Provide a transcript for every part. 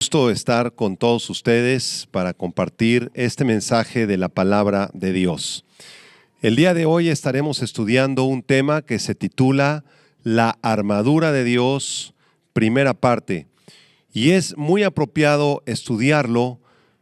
gusto estar con todos ustedes para compartir este mensaje de la palabra de Dios. El día de hoy estaremos estudiando un tema que se titula La armadura de Dios, primera parte. Y es muy apropiado estudiarlo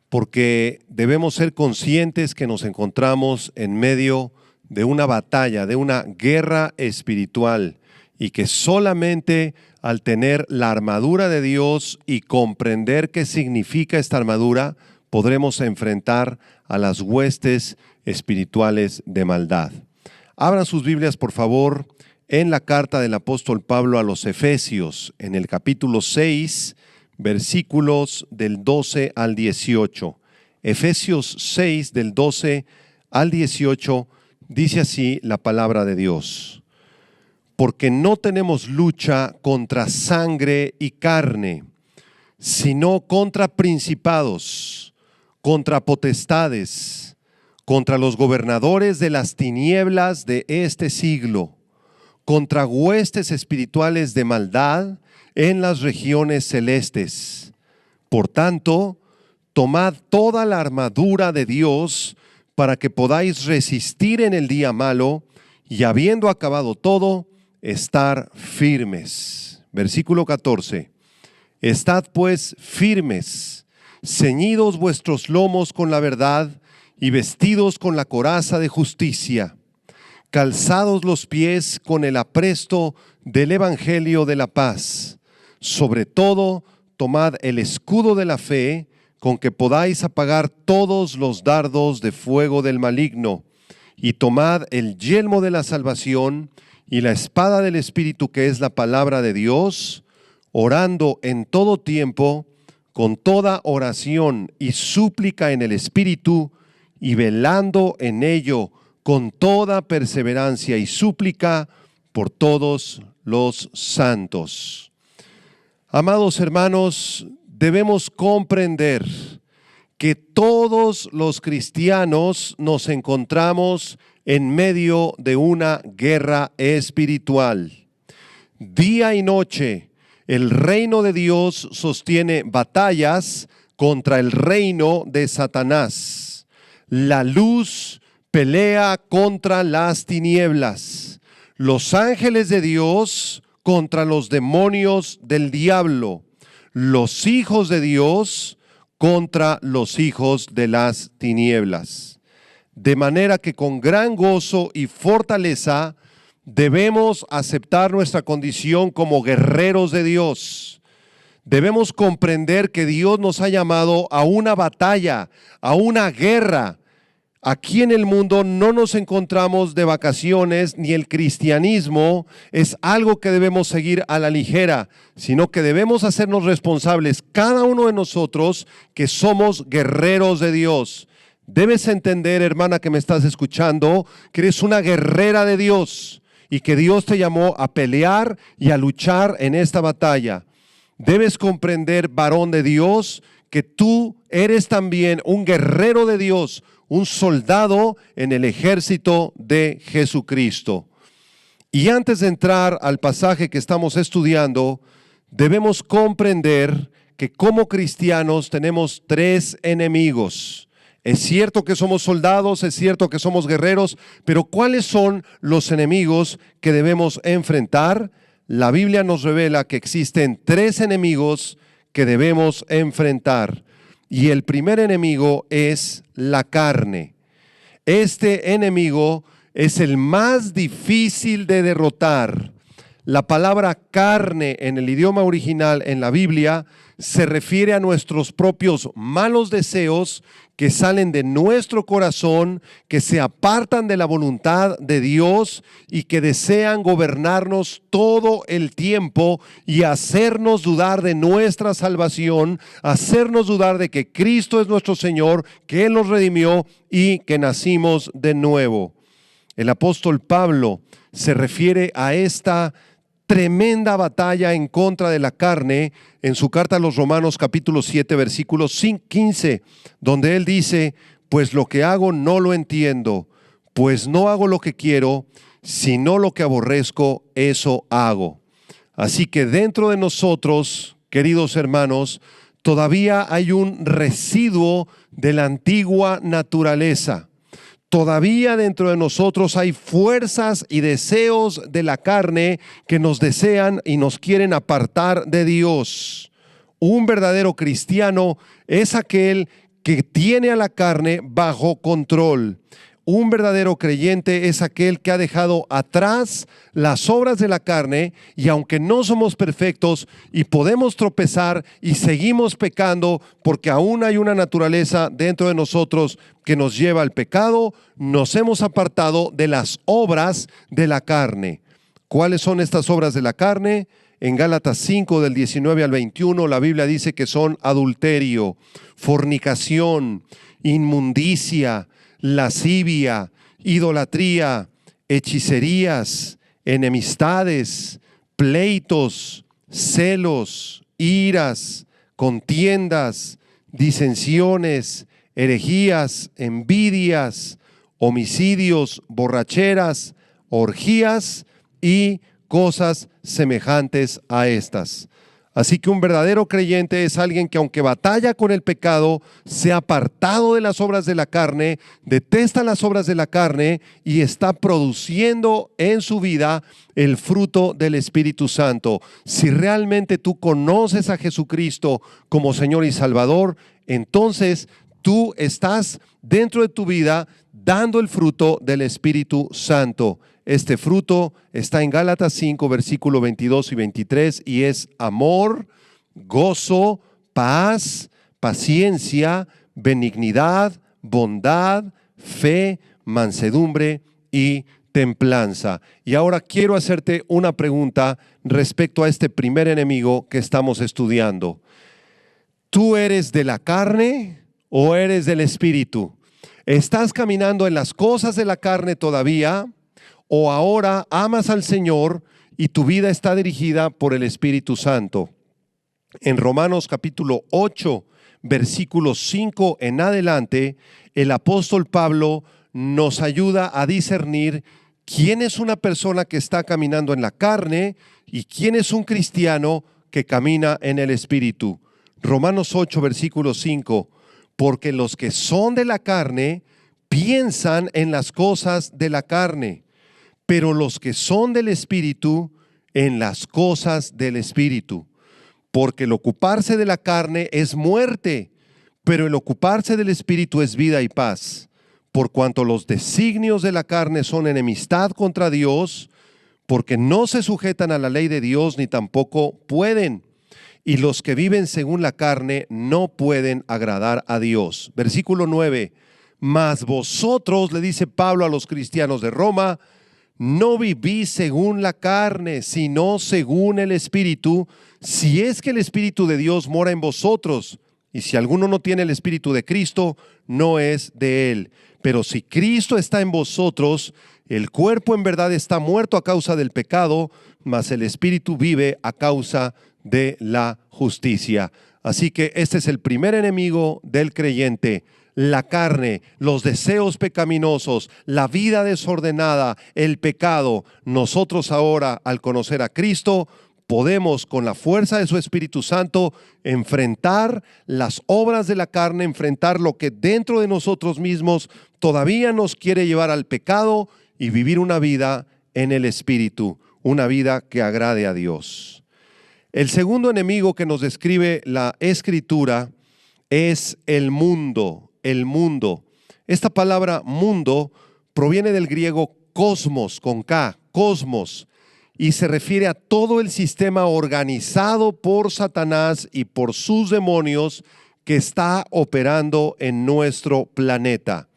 porque debemos ser conscientes que nos encontramos en medio de una batalla, de una guerra espiritual, y que solamente al tener la armadura de Dios y comprender qué significa esta armadura, podremos enfrentar a las huestes espirituales de maldad. Abran sus Biblias, por favor, en la carta del apóstol Pablo a los Efesios, en el capítulo 6, versículos del 12 al 18. Efesios 6, del 12 al 18, dice así la palabra de Dios. Porque no tenemos lucha contra sangre y carne, sino contra principados, contra potestades, contra los gobernadores de las tinieblas de este siglo, contra huestes espirituales de maldad en las regiones celestes. Por tanto, tomad toda la armadura de Dios para que podáis resistir en el día malo y habiendo acabado todo, estar firmes. Versículo 14. Estad pues firmes, ceñidos vuestros lomos con la verdad y vestidos con la coraza de justicia, calzados los pies con el apresto del evangelio de la paz. Sobre todo, tomad el escudo de la fe, con que podáis apagar todos los dardos de fuego del maligno, y tomad el yelmo de la salvación y la espada del Espíritu, que es la palabra de Dios, orando en todo tiempo, con toda oración y súplica en el Espíritu, y velando en ello con toda perseverancia y súplica por todos los santos. Amados hermanos, debemos comprender que todos los cristianos nos encontramos en medio de una guerra espiritual. Día y noche, el reino de Dios sostiene batallas contra el reino de Satanás. La luz pelea contra las tinieblas. Los ángeles de Dios contra los demonios del diablo. Los hijos de Dios contra los hijos de las tinieblas. De manera que con gran gozo y fortaleza debemos aceptar nuestra condición como guerreros de Dios. Debemos comprender que Dios nos ha llamado a una batalla, a una guerra. Aquí en el mundo no nos encontramos de vacaciones, ni el cristianismo es algo que debemos seguir a la ligera, sino que debemos hacernos responsables, cada uno de nosotros, que somos guerreros de Dios. Debes entender, hermana que me estás escuchando, que eres una guerrera de Dios y que Dios te llamó a pelear y a luchar en esta batalla. Debes comprender, varón de Dios, que tú eres también un guerrero de Dios, un soldado en el ejército de Jesucristo. Y antes de entrar al pasaje que estamos estudiando, debemos comprender que como cristianos tenemos tres enemigos. Es cierto que somos soldados, es cierto que somos guerreros, pero ¿cuáles son los enemigos que debemos enfrentar? La Biblia nos revela que existen tres enemigos que debemos enfrentar. Y el primer enemigo es la carne. Este enemigo es el más difícil de derrotar. La palabra carne en el idioma original en la Biblia se refiere a nuestros propios malos deseos que salen de nuestro corazón, que se apartan de la voluntad de Dios y que desean gobernarnos todo el tiempo y hacernos dudar de nuestra salvación, hacernos dudar de que Cristo es nuestro Señor, que Él nos redimió y que nacimos de nuevo. El apóstol Pablo se refiere a esta tremenda batalla en contra de la carne en su carta a los Romanos capítulo 7 versículo 15, donde él dice: pues lo que hago no lo entiendo, pues no hago lo que quiero, sino lo que aborrezco, eso hago. Así que dentro de nosotros, queridos hermanos, Todavía hay un residuo de la antigua naturaleza. Todavía dentro de nosotros hay fuerzas y deseos de la carne que nos desean y nos quieren apartar de Dios. Un verdadero cristiano es aquel que tiene a la carne bajo control. Un verdadero creyente es aquel que ha dejado atrás las obras de la carne, y aunque no somos perfectos y podemos tropezar y seguimos pecando porque aún hay una naturaleza dentro de nosotros que nos lleva al pecado, nos hemos apartado de las obras de la carne. ¿Cuáles son estas obras de la carne? En Gálatas 5 del 19 al 21 la Biblia dice que son adulterio, fornicación, inmundicia, lascivia, idolatría, hechicerías, enemistades, pleitos, celos, iras, contiendas, disensiones, herejías, envidias, homicidios, borracheras, orgías y cosas semejantes a estas. Así que un verdadero creyente es alguien que, aunque batalla con el pecado, se ha apartado de las obras de la carne, detesta las obras de la carne y está produciendo en su vida el fruto del Espíritu Santo. Si realmente tú conoces a Jesucristo como Señor y Salvador, entonces tú estás dentro de tu vida dando el fruto del Espíritu Santo. Este fruto está en Gálatas 5, versículo 22 y 23, y es amor, gozo, paz, paciencia, benignidad, bondad, fe, mansedumbre y templanza. Y ahora quiero hacerte una pregunta respecto a este primer enemigo que estamos estudiando. ¿Tú eres de la carne o eres del Espíritu? ¿Estás caminando en las cosas de la carne todavía? ¿O ahora amas al Señor y tu vida está dirigida por el Espíritu Santo? En Romanos capítulo 8, versículos 5 en adelante, el apóstol Pablo nos ayuda a discernir quién es una persona que está caminando en la carne y quién es un cristiano que camina en el Espíritu. Romanos 8, versículo 5, porque los que son de la carne piensan en las cosas de la carne, pero los que son del Espíritu, en las cosas del Espíritu. Porque el ocuparse de la carne es muerte, pero el ocuparse del Espíritu es vida y paz. Por cuanto los designios de la carne son enemistad contra Dios, porque no se sujetan a la ley de Dios ni tampoco pueden. Y los que viven según la carne no pueden agradar a Dios. Versículo 9. Mas vosotros, le dice Pablo a los cristianos de Roma, no vivís según la carne, sino según el Espíritu, si es que el Espíritu de Dios mora en vosotros. Y si alguno no tiene el Espíritu de Cristo, no es de él. Pero si Cristo está en vosotros, el cuerpo en verdad está muerto a causa del pecado, mas el Espíritu vive a causa de la justicia. Así que este es el primer enemigo del creyente. La carne, los deseos pecaminosos, la vida desordenada, el pecado. Nosotros ahora, al conocer a Cristo, podemos con la fuerza de su Espíritu Santo enfrentar las obras de la carne, enfrentar lo que dentro de nosotros mismos todavía nos quiere llevar al pecado y vivir una vida en el Espíritu, una vida que agrade a Dios. El segundo enemigo que nos describe la Escritura es el mundo. El mundo. Esta palabra mundo proviene del griego cosmos, con K, cosmos, y se refiere a todo el sistema organizado por Satanás y por sus demonios que está operando en nuestro planeta.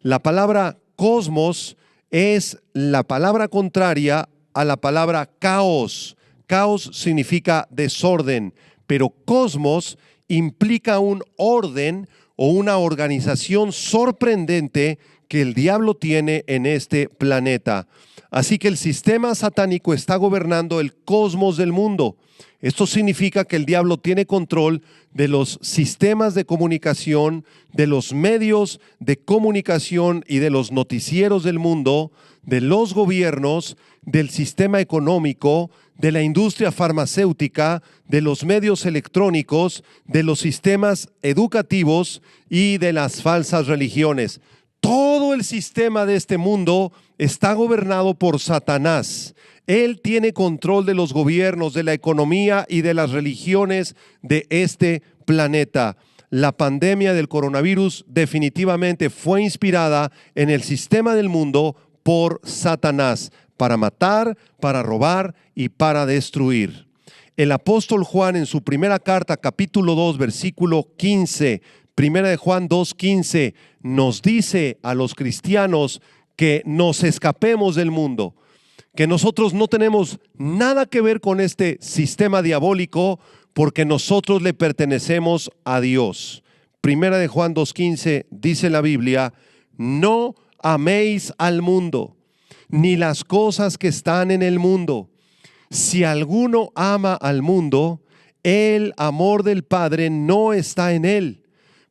La palabra cosmos es la palabra contraria a la palabra caos. Caos significa desorden, pero cosmos implica un orden o una organización sorprendente que el diablo tiene en este planeta. Así que el sistema satánico está gobernando el cosmos del mundo. Esto significa que el diablo tiene control de los sistemas de comunicación, de los medios de comunicación y de los noticieros del mundo, de los gobiernos, del sistema económico, de la industria farmacéutica, de los medios electrónicos, de los sistemas educativos y de las falsas religiones. Todo el sistema de este mundo está gobernado por Satanás. Él tiene control de los gobiernos, de la economía y de las religiones de este planeta. La pandemia del coronavirus definitivamente fue inspirada en el sistema del mundo por Satanás, para matar, para robar y para destruir. El apóstol Juan en su primera carta, capítulo 2, versículo 15, primera de Juan 2:15, nos dice a los cristianos que nos escapemos del mundo, que nosotros no tenemos nada que ver con este sistema diabólico porque nosotros le pertenecemos a Dios. Primera de Juan 2:15 dice la Biblia: no améis al mundo, ni las cosas que están en el mundo. Si alguno ama al mundo, el amor del Padre no está en él,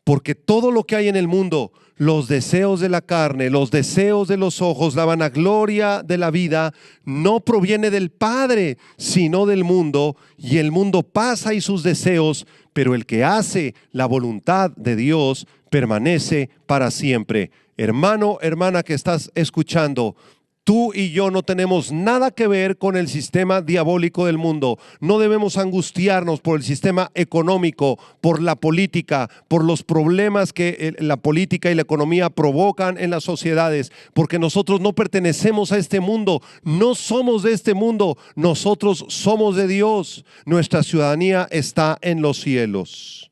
porque todo lo que hay en el mundo, los deseos de la carne, los deseos de los ojos, la vanagloria de la vida, no proviene del Padre, sino del mundo, y el mundo pasa y sus deseos, pero el que hace la voluntad de Dios permanece para siempre. Hermano, hermana que estás escuchando, tú y yo no tenemos nada que ver con el sistema diabólico del mundo. No debemos angustiarnos por el sistema económico, por la política, por los problemas que la política y la economía provocan en las sociedades, porque nosotros no pertenecemos a este mundo, no somos de este mundo, nosotros somos de Dios. Nuestra ciudadanía está en los cielos.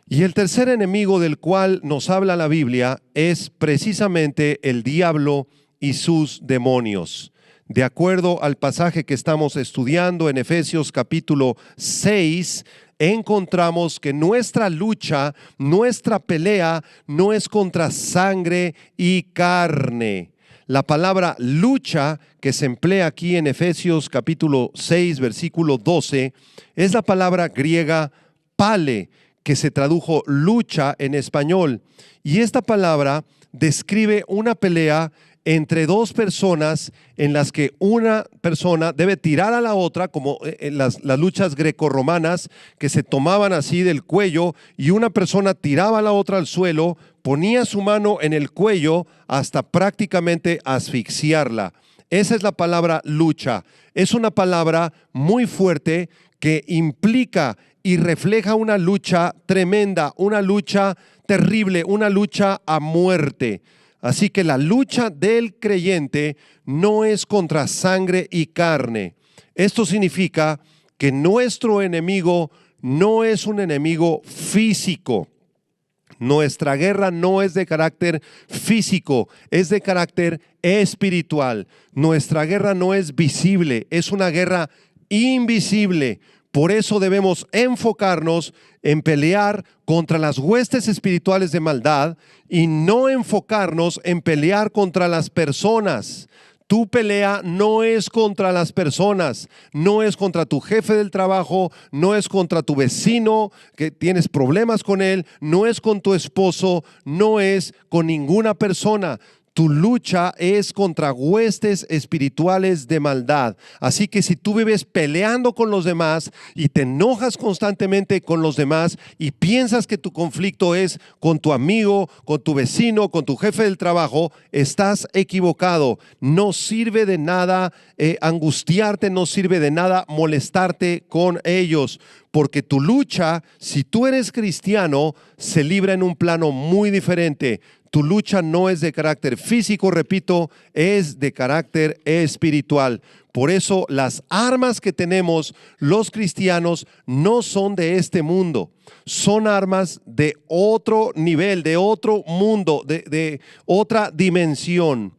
Y el tercer enemigo del cual nos habla la Biblia es precisamente el diablo y sus demonios. De acuerdo al pasaje que estamos estudiando en Efesios capítulo 6, encontramos que nuestra lucha, nuestra pelea no es contra sangre y carne. La palabra lucha que se emplea aquí en Efesios capítulo 6, versículo 12, es la palabra griega pale, que se tradujo lucha en español. Y esta palabra describe una pelea entre dos personas en las que una persona debe tirar a la otra, como en las luchas grecorromanas, que se tomaban así del cuello y una persona tiraba a la otra al suelo, ponía su mano en el cuello hasta prácticamente asfixiarla. Esa es la palabra lucha. Es una palabra muy fuerte que implica y refleja una lucha tremenda, una lucha terrible, una lucha a muerte. Así que la lucha del creyente no es contra sangre y carne. Esto significa que nuestro enemigo no es un enemigo físico. Nuestra guerra no es de carácter físico, es de carácter espiritual. Nuestra guerra no es visible, es una guerra invisible. Por eso debemos enfocarnos en pelear contra las huestes espirituales de maldad y no enfocarnos en pelear contra las personas. Tu pelea no es contra las personas, no es contra tu jefe del trabajo, no es contra tu vecino que tienes problemas con él, no es con tu esposo, no es con ninguna persona. Tu lucha es contra huestes espirituales de maldad. Así que si tú vives peleando con los demás y te enojas constantemente con los demás y piensas que tu conflicto es con tu amigo, con tu vecino, con tu jefe del trabajo, estás equivocado. No sirve de nada angustiarte, no sirve de nada molestarte con ellos. Porque tu lucha, si tú eres cristiano, se libra en un plano muy diferente. Tu lucha no es de carácter físico, repito, es de carácter espiritual. Por eso las armas que tenemos los cristianos no son de este mundo. Son armas de otro nivel, de otro mundo, de otra dimensión.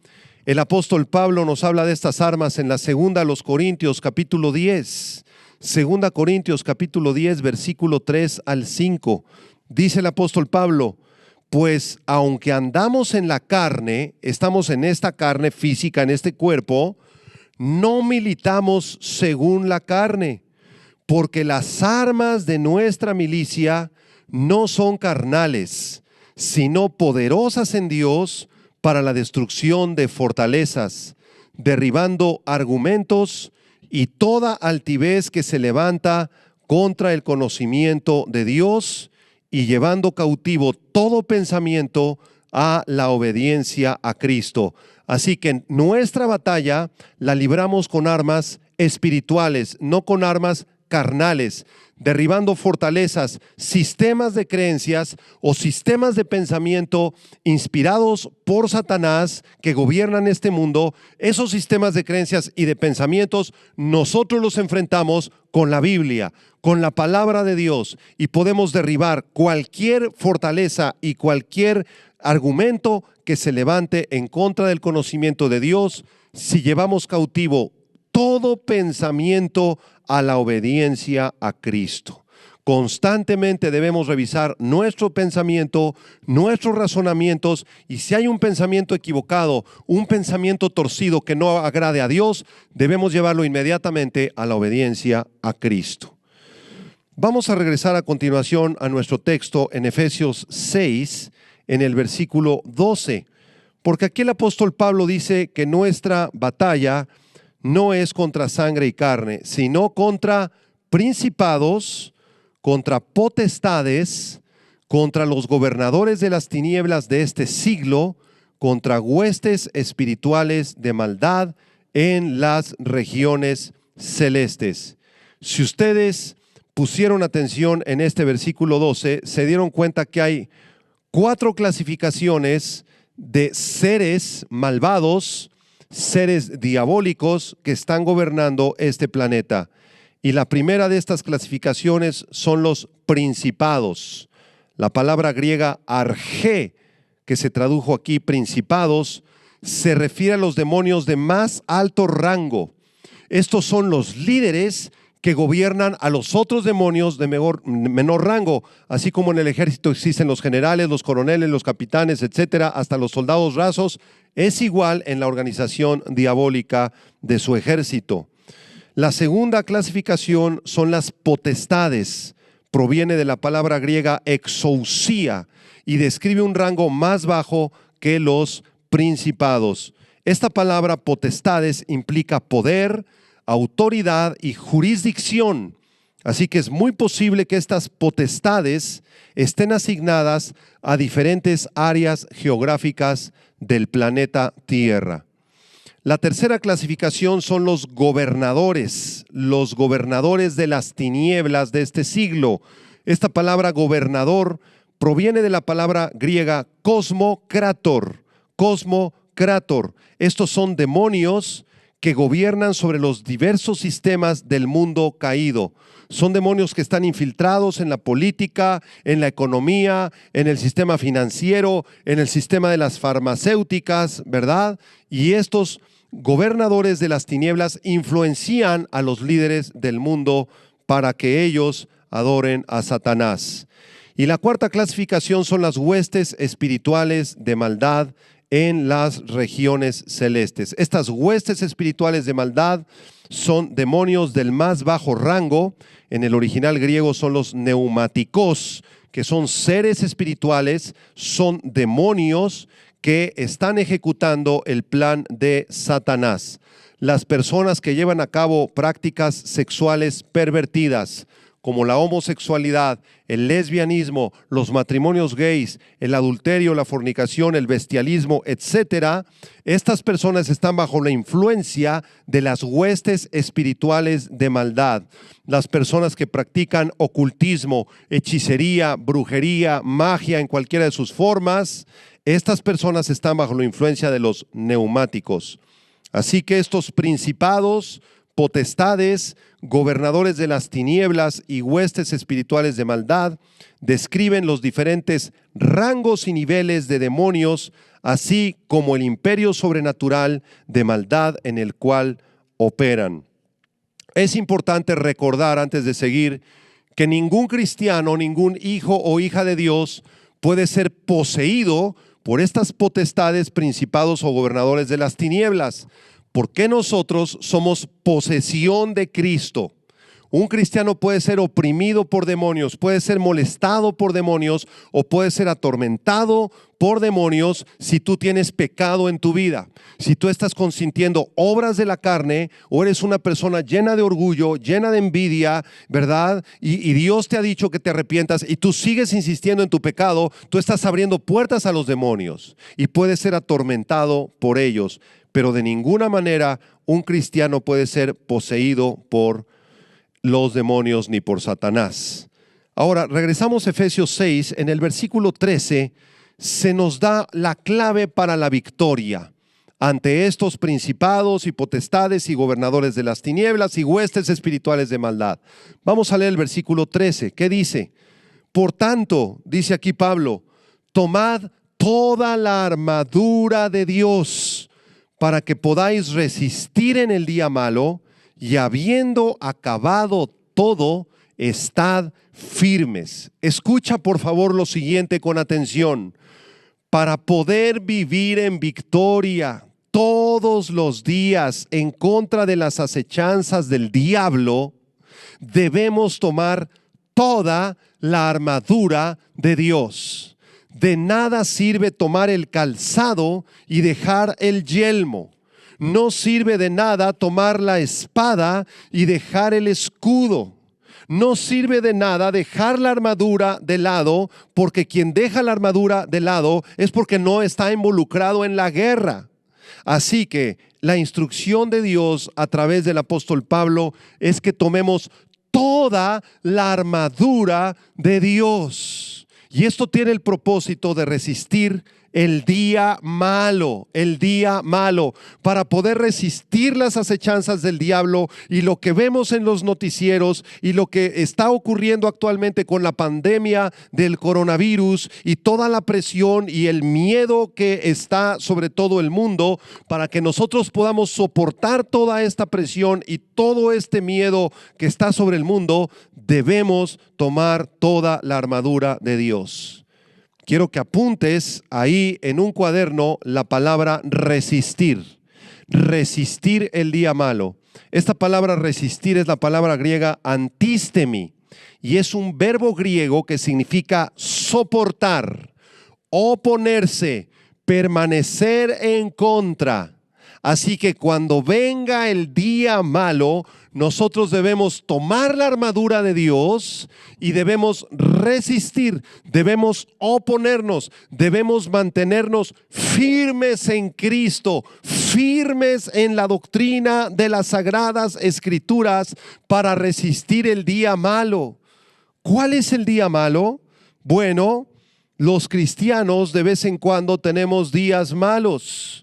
El apóstol Pablo nos habla de estas armas en la segunda a los Corintios, capítulo 10. Segunda Corintios, capítulo 10, versículo 3 al 5. Dice el apóstol Pablo: pues aunque andamos en la carne, estamos en esta carne física, en este cuerpo, no militamos según la carne, porque las armas de nuestra milicia no son carnales, sino poderosas en Dios para la destrucción de fortalezas, derribando argumentos y toda altivez que se levanta contra el conocimiento de Dios, y llevando cautivo todo pensamiento a la obediencia a Cristo. Así que nuestra batalla la libramos con armas espirituales, no con armas carnales, derribando fortalezas, sistemas de creencias o sistemas de pensamiento inspirados por Satanás que gobiernan este mundo. Esos sistemas de creencias y de pensamientos nosotros los enfrentamos con la Biblia, con la palabra de Dios, y podemos derribar cualquier fortaleza y cualquier argumento que se levante en contra del conocimiento de Dios si llevamos cautivo todo pensamiento a la obediencia a Cristo. Constantemente debemos revisar nuestro pensamiento, nuestros razonamientos, y si hay un pensamiento equivocado, un pensamiento torcido que no agrade a Dios, debemos llevarlo inmediatamente a la obediencia a Cristo. Vamos a regresar a continuación a nuestro texto en Efesios 6, en el versículo 12, porque aquí el apóstol Pablo dice que nuestra batalla no es contra sangre y carne, sino contra principados, contra potestades, contra los gobernadores de las tinieblas de este siglo, contra huestes espirituales de maldad en las regiones celestes. Si ustedes pusieron atención en este versículo 12, se dieron cuenta que hay 4 clasificaciones de seres malvados, seres diabólicos que están gobernando este planeta. Y la primera de estas clasificaciones son los principados. La palabra griega argé, que se tradujo aquí principados, se refiere a los demonios de más alto rango. Estos son los líderes que gobiernan a los otros demonios de menor rango, así como en el ejército existen los generales, los coroneles, los capitanes, etcétera, hasta los soldados rasos. Es igual en la organización diabólica de su ejército. La segunda clasificación son las potestades. Proviene de la palabra griega exousia y describe un rango más bajo que los principados. Esta palabra potestades implica poder, autoridad y jurisdicción. Así que es muy posible que estas potestades estén asignadas a diferentes áreas geográficas del planeta Tierra. La tercera clasificación son los gobernadores de las tinieblas de este siglo. Esta palabra gobernador proviene de la palabra griega cosmocrator. Estos son demonios que gobiernan sobre los diversos sistemas del mundo caído. Son demonios que están infiltrados en la política, en la economía, en el sistema financiero, en el sistema de las farmacéuticas, ¿verdad? Y estos gobernadores de las tinieblas influencian a los líderes del mundo para que ellos adoren a Satanás. Y la cuarta clasificación son las huestes espirituales de maldad en las regiones celestes. Estas huestes espirituales de maldad son demonios del más bajo rango. En el original griego son los neumáticos, que son seres espirituales, son demonios que están ejecutando el plan de Satanás. Las personas que llevan a cabo prácticas sexuales pervertidas, como la homosexualidad, el lesbianismo, los matrimonios gays, el adulterio, la fornicación, el bestialismo, etcétera, estas personas están bajo la influencia de las huestes espirituales de maldad. Las personas que practican ocultismo, hechicería, brujería, magia en cualquiera de sus formas, estas personas están bajo la influencia de los neumáticos. Así que estos principados, potestades, gobernadores de las tinieblas y huestes espirituales de maldad describen los diferentes rangos y niveles de demonios, así como el imperio sobrenatural de maldad en el cual operan. Es importante recordar antes de seguir que ningún cristiano, ningún hijo o hija de Dios puede ser poseído por estas potestades, principados o gobernadores de las tinieblas, porque nosotros somos posesión de Cristo. Un cristiano puede ser oprimido por demonios, puede ser molestado por demonios o puede ser atormentado por demonios si tú tienes pecado en tu vida. Si tú estás consintiendo obras de la carne o eres una persona llena de orgullo, llena de envidia, ¿verdad? Y Dios te ha dicho que te arrepientas y tú sigues insistiendo en tu pecado, tú estás abriendo puertas a los demonios y puedes ser atormentado por ellos. Pero de ninguna manera un cristiano puede ser poseído por los demonios ni por Satanás. Ahora, regresamos a Efesios 6, en el versículo 13, se nos da la clave para la victoria ante estos principados y potestades y gobernadores de las tinieblas y huestes espirituales de maldad. Vamos a leer el versículo 13, ¿qué dice? Por tanto, dice aquí Pablo, tomad toda la armadura de Dios para que podáis resistir en el día malo y habiendo acabado todo, estad firmes. Escucha por favor lo siguiente con atención. Para poder vivir en victoria todos los días en contra de las acechanzas del diablo, debemos tomar toda la armadura de Dios. De nada sirve tomar el calzado y dejar el yelmo. No sirve de nada tomar la espada y dejar el escudo. No sirve de nada dejar la armadura de lado, porque quien deja la armadura de lado es porque no está involucrado en la guerra. Así que la instrucción de Dios a través del apóstol Pablo es que tomemos toda la armadura de Dios. Y esto tiene el propósito de resistir el día malo, para poder resistir las acechanzas del diablo y lo que vemos en los noticieros y lo que está ocurriendo actualmente con la pandemia del coronavirus y toda la presión y el miedo que está sobre todo el mundo, para que nosotros podamos soportar toda esta presión y todo este miedo que está sobre el mundo, debemos tomar toda la armadura de Dios. Quiero que apuntes ahí en un cuaderno la palabra resistir. Resistir el día malo. Esta palabra resistir es la palabra griega antístemi y es un verbo griego que significa soportar, oponerse, permanecer en contra. Así que cuando venga el día malo, nosotros debemos tomar la armadura de Dios y debemos resistir, debemos oponernos, debemos mantenernos firmes en Cristo, firmes en la doctrina de las Sagradas Escrituras para resistir el día malo. ¿Cuál es el día malo? Bueno, los cristianos de vez en cuando tenemos días malos.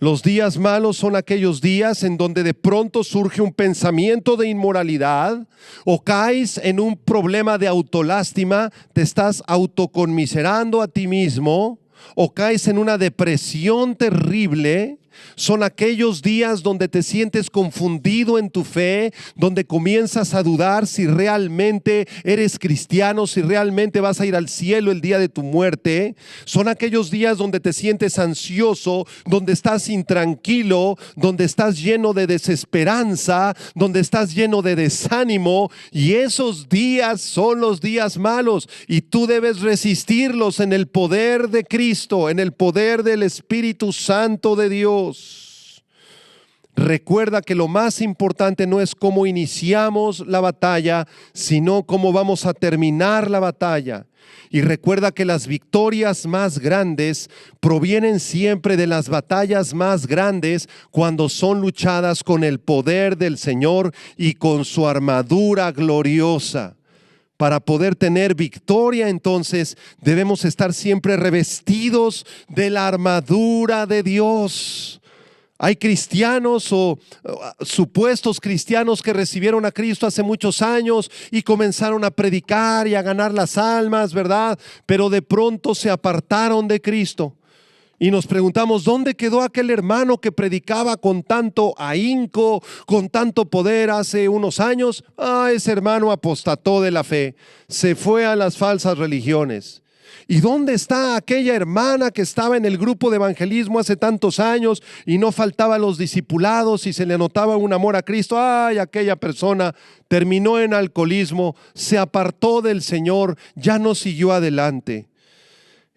Los días malos son aquellos días en donde de pronto surge un pensamiento de inmoralidad o caes en un problema de autolástima, te estás autoconmiserando a ti mismo o caes en una depresión terrible. Son aquellos días donde te sientes confundido en tu fe, donde comienzas a dudar si realmente eres cristiano, si realmente vas a ir al cielo el día de tu muerte. Son aquellos días donde te sientes ansioso, donde estás intranquilo, donde estás lleno de desesperanza, donde estás lleno de desánimo, y esos días son los días malos y tú debes resistirlos en el poder de Cristo, en el poder del Espíritu Santo de Dios. Recuerda que lo más importante no es cómo iniciamos la batalla, sino cómo vamos a terminar la batalla. Y recuerda que las victorias más grandes provienen siempre de las batallas más grandes cuando son luchadas con el poder del Señor y con su armadura gloriosa. Para poder tener victoria, entonces, debemos estar siempre revestidos de la armadura de Dios. Hay cristianos o supuestos cristianos que recibieron a Cristo hace muchos años y comenzaron a predicar y a ganar las almas, ¿verdad? Pero de pronto se apartaron de Cristo. Y nos preguntamos, ¿dónde quedó aquel hermano que predicaba con tanto ahínco, con tanto poder hace unos años? Ese hermano apostató de la fe, se fue a las falsas religiones. ¿Y dónde está aquella hermana que estaba en el grupo de evangelismo hace tantos años y no faltaba los discipulados y se le notaba un amor a Cristo? Aquella persona terminó en alcoholismo, se apartó del Señor, ya no siguió adelante.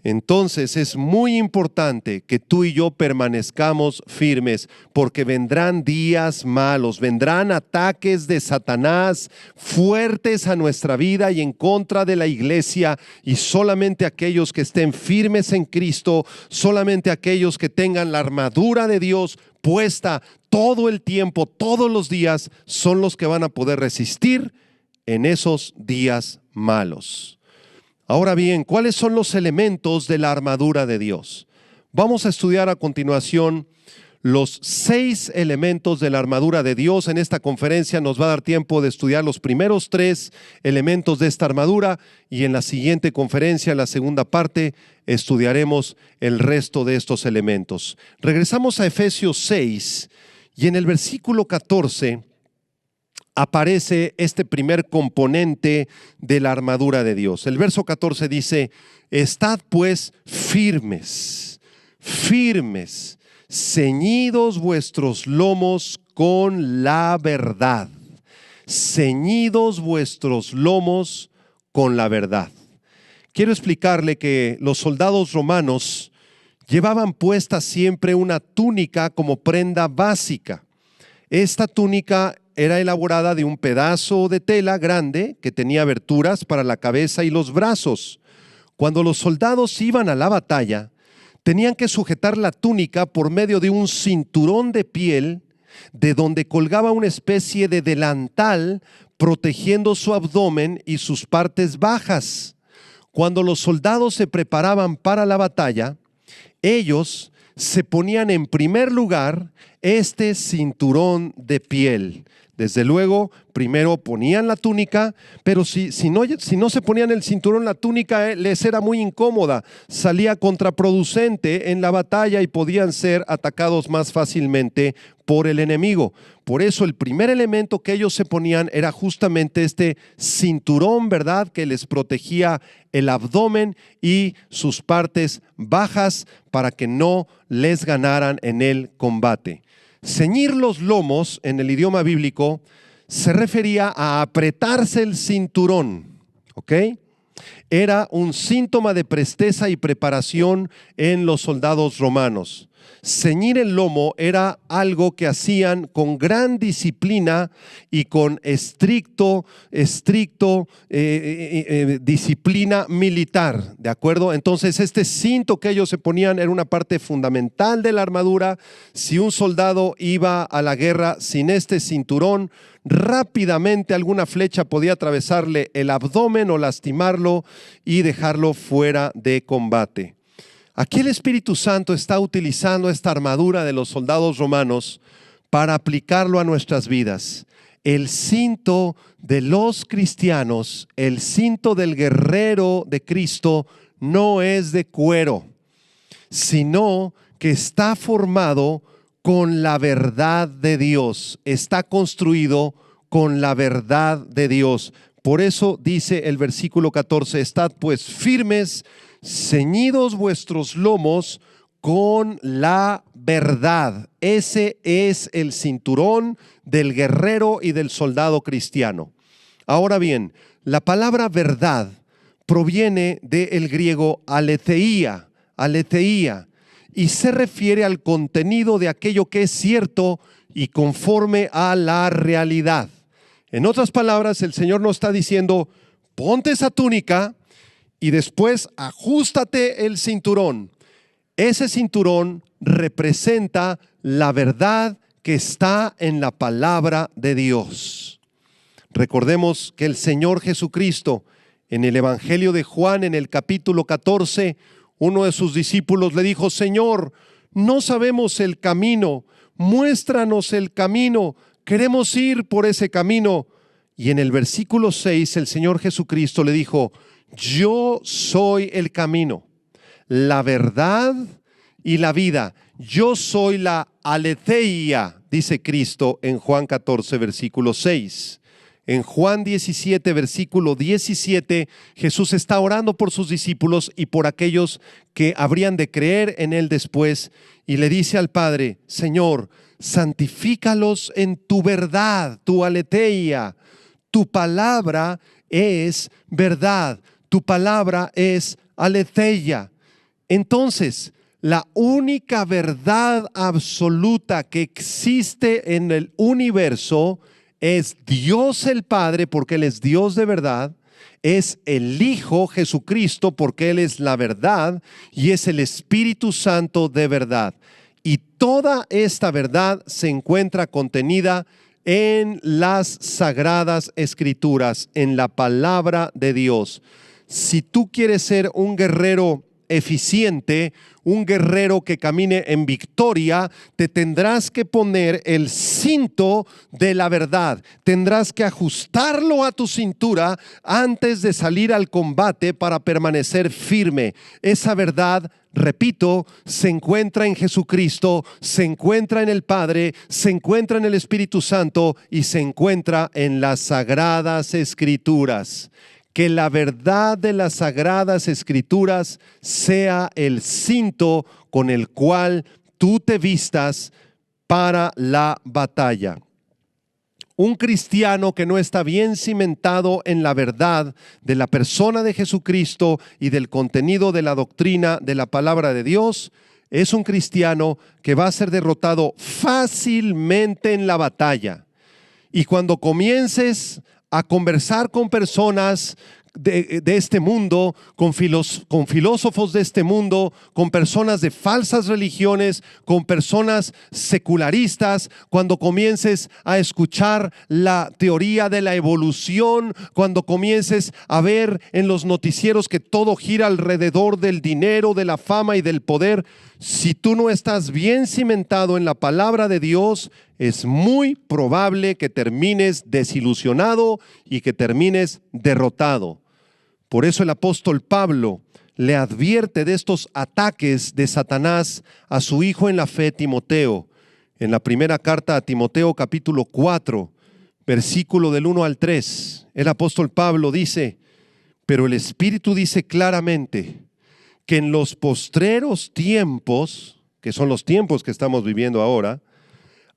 Entonces es muy importante que tú y yo permanezcamos firmes, porque vendrán días malos, vendrán ataques de Satanás fuertes a nuestra vida y en contra de la iglesia, y solamente aquellos que estén firmes en Cristo, solamente aquellos que tengan la armadura de Dios puesta todo el tiempo, todos los días, son los que van a poder resistir en esos días malos. Ahora bien, ¿cuáles son los elementos de la armadura de Dios? Vamos a estudiar a continuación los 6 elementos de la armadura de Dios. En esta conferencia nos va a dar tiempo de estudiar los primeros 3 elementos de esta armadura, y en la siguiente conferencia, en la segunda parte, estudiaremos el resto de estos elementos. Regresamos a Efesios 6 y en el versículo 14 aparece este primer componente de la armadura de Dios. El verso 14 dice: estad pues firmes, firmes, ceñidos vuestros lomos con la verdad. Ceñidos vuestros lomos con la verdad. Quiero explicarle que los soldados romanos llevaban puesta siempre una túnica como prenda básica. Esta túnica era elaborada de un pedazo de tela grande que tenía aberturas para la cabeza y los brazos. Cuando los soldados iban a la batalla, tenían que sujetar la túnica por medio de un cinturón de piel, de donde colgaba una especie de delantal protegiendo su abdomen y sus partes bajas. Cuando los soldados se preparaban para la batalla, ellos se ponían en primer lugar este cinturón de piel. Desde luego, primero ponían la túnica, pero si no se ponían el cinturón, la túnica les era muy incómoda, salía contraproducente en la batalla y podían ser atacados más fácilmente por el enemigo. Por eso el primer elemento que ellos se ponían era justamente este cinturón, ¿verdad?, que les protegía el abdomen y sus partes bajas para que no les ganaran en el combate. Ceñir los lomos en el idioma bíblico se refería a apretarse el cinturón, ¿ok? Era un síntoma de presteza y preparación en los soldados romanos. Ceñir el lomo era algo que hacían con gran disciplina y con estricto disciplina militar, ¿de acuerdo? Entonces este cinto que ellos se ponían era una parte fundamental de la armadura. Si un soldado iba a la guerra sin este cinturón, rápidamente alguna flecha podía atravesarle el abdomen o lastimarlo y dejarlo fuera de combate. Aquí el Espíritu Santo está utilizando esta armadura de los soldados romanos para aplicarlo a nuestras vidas. El cinto de los cristianos, el cinto del guerrero de Cristo, no es de cuero, sino que está formado con la verdad de Dios, está construido con la verdad de Dios. Por eso dice el versículo 14: estad pues firmes, ceñidos vuestros lomos con la verdad. Ese es el cinturón del guerrero y del soldado cristiano. Ahora bien, la palabra verdad proviene del griego aletheia, y se refiere al contenido de aquello que es cierto y conforme a la realidad. En otras palabras, el Señor nos está diciendo: ponte esa túnica y después ajústate el cinturón. Ese cinturón representa la verdad que está en la palabra de Dios. Recordemos que el Señor Jesucristo, en el Evangelio de Juan, en el capítulo 14, uno de sus discípulos le dijo: Señor, no sabemos el camino, muéstranos el camino, queremos ir por ese camino. Y en el versículo 6 el Señor Jesucristo le dijo: yo soy el camino, la verdad y la vida. Yo soy la aletheia, dice Cristo en Juan 14, versículo 6. En Juan 17, versículo 17, Jesús está orando por sus discípulos y por aquellos que habrían de creer en Él después, y le dice al Padre: Señor, santifícalos en tu verdad, tu aletheia. Tu palabra es verdad, tu palabra es aletheia. Entonces, la única verdad absoluta que existe en el universo es Dios el Padre, porque Él es Dios de verdad, es el Hijo Jesucristo, porque Él es la verdad, y es el Espíritu Santo de verdad. Y toda esta verdad se encuentra contenida en las Sagradas Escrituras, en la palabra de Dios. Si tú quieres ser un guerrero eficiente, un guerrero que camine en victoria, te tendrás que poner el cinto de la verdad. Tendrás que ajustarlo a tu cintura antes de salir al combate para permanecer firme. Esa verdad, repito, se encuentra en Jesucristo, se encuentra en el Padre, se encuentra en el Espíritu Santo y se encuentra en las Sagradas Escrituras. Que la verdad de las Sagradas Escrituras sea el cinto con el cual tú te vistas para la batalla. Un cristiano que no está bien cimentado en la verdad de la persona de Jesucristo y del contenido de la doctrina de la palabra de Dios, es un cristiano que va a ser derrotado fácilmente en la batalla. Y cuando comiences a conversar con personas de este mundo, con filósofos de este mundo, con personas de falsas religiones, con personas secularistas, cuando comiences a escuchar la teoría de la evolución, cuando comiences a ver en los noticieros que todo gira alrededor del dinero, de la fama y del poder, si tú no estás bien cimentado en la palabra de Dios, es muy probable que termines desilusionado y que termines derrotado. Por eso el apóstol Pablo le advierte de estos ataques de Satanás a su hijo en la fe, Timoteo. En la primera carta a Timoteo, capítulo 4, versículo del 1 al 3, el apóstol Pablo dice: pero el Espíritu dice claramente que en los postreros tiempos, que son los tiempos que estamos viviendo ahora,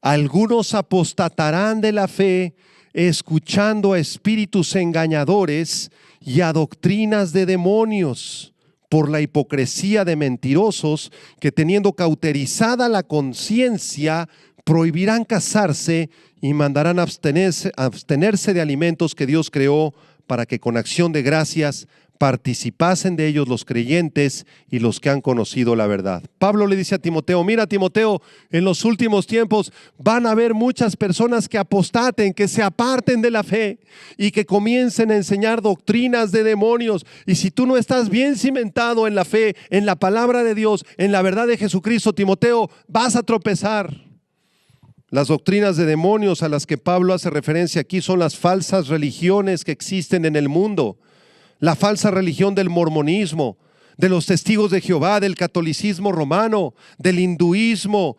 algunos apostatarán de la fe, escuchando a espíritus engañadores y a doctrinas de demonios, por la hipocresía de mentirosos que, teniendo cauterizada la conciencia, prohibirán casarse y mandarán abstenerse de alimentos que Dios creó, para que con acción de gracias participasen de ellos los creyentes y los que han conocido la verdad. Pablo le dice a Timoteo: mira, Timoteo, en los últimos tiempos van a haber muchas personas que apostaten, que se aparten de la fe y que comiencen a enseñar doctrinas de demonios. Y si tú no estás bien cimentado en la fe, en la palabra de Dios, en la verdad de Jesucristo, Timoteo, vas a tropezar. Las doctrinas de demonios a las que Pablo hace referencia aquí son las falsas religiones que existen en el mundo. La falsa religión del mormonismo, de los testigos de Jehová, del catolicismo romano, del hinduismo,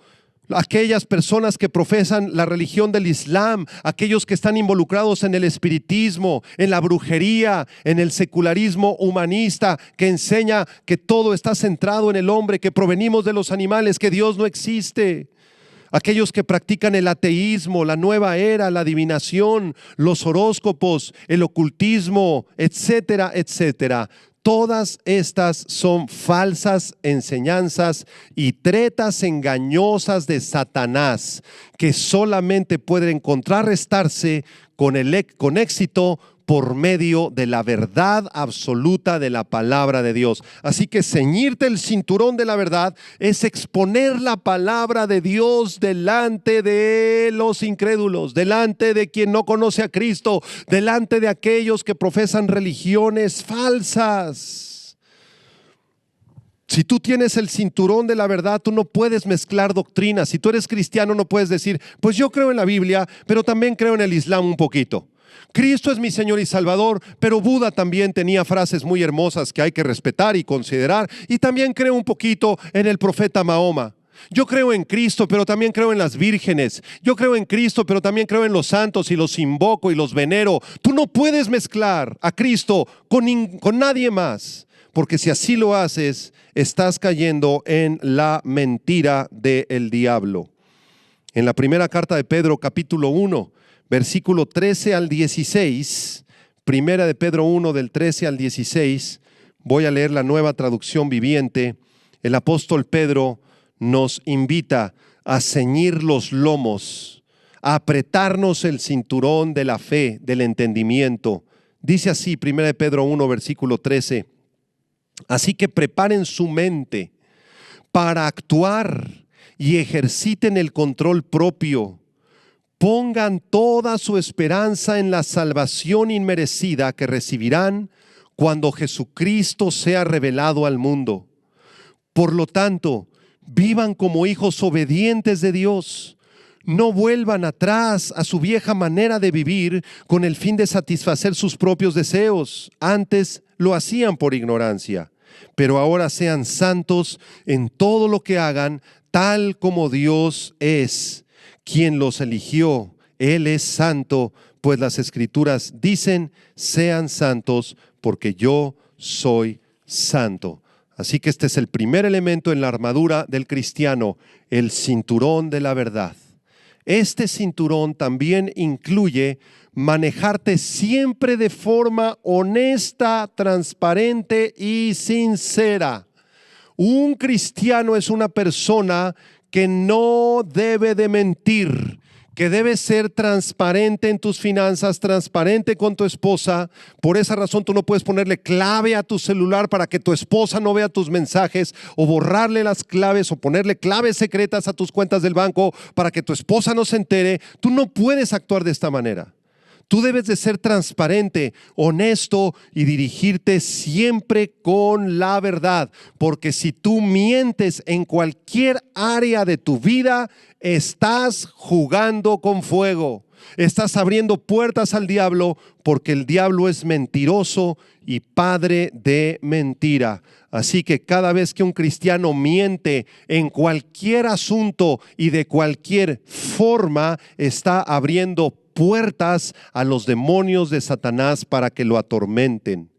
aquellas personas que profesan la religión del Islam, aquellos que están involucrados en el espiritismo, en la brujería, en el secularismo humanista, que enseña que todo está centrado en el hombre, que provenimos de los animales, que Dios no existe. Aquellos que practican el ateísmo, la nueva era, la adivinación, los horóscopos, el ocultismo, etcétera, etcétera. Todas estas son falsas enseñanzas y tretas engañosas de Satanás, que solamente pueden contrarrestarse con éxito por medio de la verdad absoluta de la palabra de Dios. Así que ceñirte el cinturón de la verdad es exponer la palabra de Dios delante de los incrédulos, delante de quien no conoce a Cristo, delante de aquellos que profesan religiones falsas. Si tú tienes el cinturón de la verdad, tú no puedes mezclar doctrinas. Si tú eres cristiano, no puedes decir: pues yo creo en la Biblia, pero también creo en el Islam un poquito. Cristo es mi Señor y Salvador, pero Buda también tenía frases muy hermosas que hay que respetar y considerar. Y también creo un poquito en el profeta Mahoma. Yo creo en Cristo, pero también creo en las vírgenes. Yo creo en Cristo, pero también creo en los santos y los invoco y los venero. Tú no puedes mezclar a Cristo con nadie más, porque si así lo haces, estás cayendo en la mentira del diablo. En la primera carta de Pedro, capítulo 1, versículo 13 al 16, primera de Pedro 1 del 13 al 16, voy a leer la Nueva Traducción Viviente. el apóstol Pedro nos invita a ceñir los lomos, a apretarnos el cinturón de la fe, del entendimiento. Dice así, 1 Pedro 1, versículo 13, así que preparen su mente para actuar y ejerciten el control propio. Pongan toda su esperanza en la salvación inmerecida que recibirán cuando Jesucristo sea revelado al mundo. Por lo tanto, vivan como hijos obedientes de Dios. No vuelvan atrás a su vieja manera de vivir con el fin de satisfacer sus propios deseos. Antes lo hacían por ignorancia, pero ahora sean santos en todo lo que hagan, tal como Dios es, quien los eligió. Él es santo, pues las Escrituras dicen, sean santos porque yo soy santo. Así que este es el primer elemento en la armadura del cristiano, el cinturón de la verdad. Este cinturón también incluye manejarte siempre de forma honesta, transparente y sincera. Un cristiano es una persona que no debe de mentir, que debe ser transparente en tus finanzas, transparente con tu esposa. Por esa razón tú no puedes ponerle clave a tu celular para que tu esposa no vea tus mensajes, o borrarle las claves, o ponerle claves secretas a tus cuentas del banco para que tu esposa no se entere. Tú no puedes actuar de esta manera. Tú debes de ser transparente, honesto y dirigirte siempre con la verdad, porque si tú mientes en cualquier área de tu vida, estás jugando con fuego. Estás abriendo puertas al diablo, porque el diablo es mentiroso y padre de mentira. Así que cada vez que un cristiano miente en cualquier asunto y de cualquier forma, está abriendo puertas a los demonios de Satanás para que lo atormenten.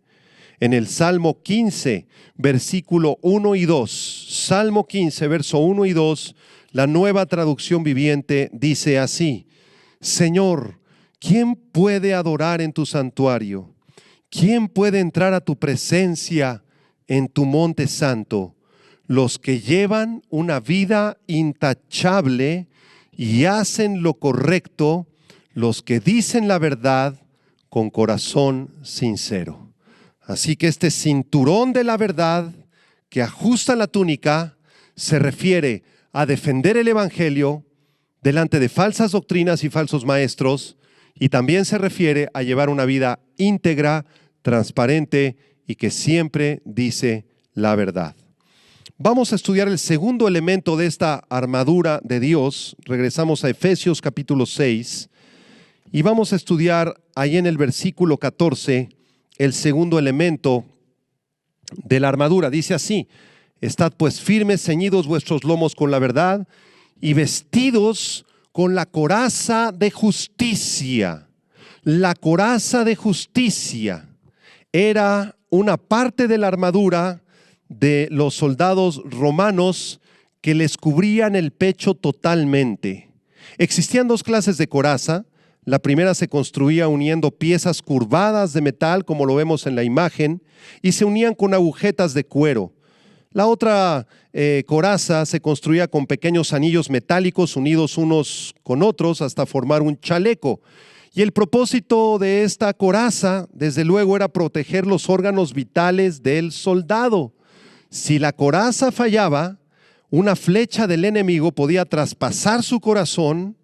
En el Salmo 15, versículo 1 y 2, Salmo 15, verso 1 y 2, la Nueva Traducción Viviente dice así: Señor, ¿quién puede adorar en tu santuario? ¿Quién puede entrar a tu presencia en tu monte santo? Los que llevan una vida intachable y hacen lo correcto, los que dicen la verdad con corazón sincero. Así que este cinturón de la verdad que ajusta la túnica se refiere a defender el evangelio delante de falsas doctrinas y falsos maestros, y también se refiere a llevar una vida íntegra, transparente y que siempre dice la verdad. Vamos a estudiar el segundo elemento de esta armadura de Dios. Regresamos a Efesios capítulo 6 y vamos a estudiar ahí en el versículo 14 el segundo elemento de la armadura. Dice así: estad pues firmes, ceñidos vuestros lomos con la verdad y vestidos con la coraza de justicia. La coraza de justicia era una parte de la armadura de los soldados romanos que les cubrían el pecho totalmente. Existían dos clases de coraza. La primera se construía uniendo piezas curvadas de metal, como lo vemos en la imagen, y se unían con agujetas de cuero. La otra coraza se construía con pequeños anillos metálicos unidos unos con otros hasta formar un chaleco. Y el propósito de esta coraza, desde luego, era proteger los órganos vitales del soldado. Si la coraza fallaba, una flecha del enemigo podía traspasar su corazón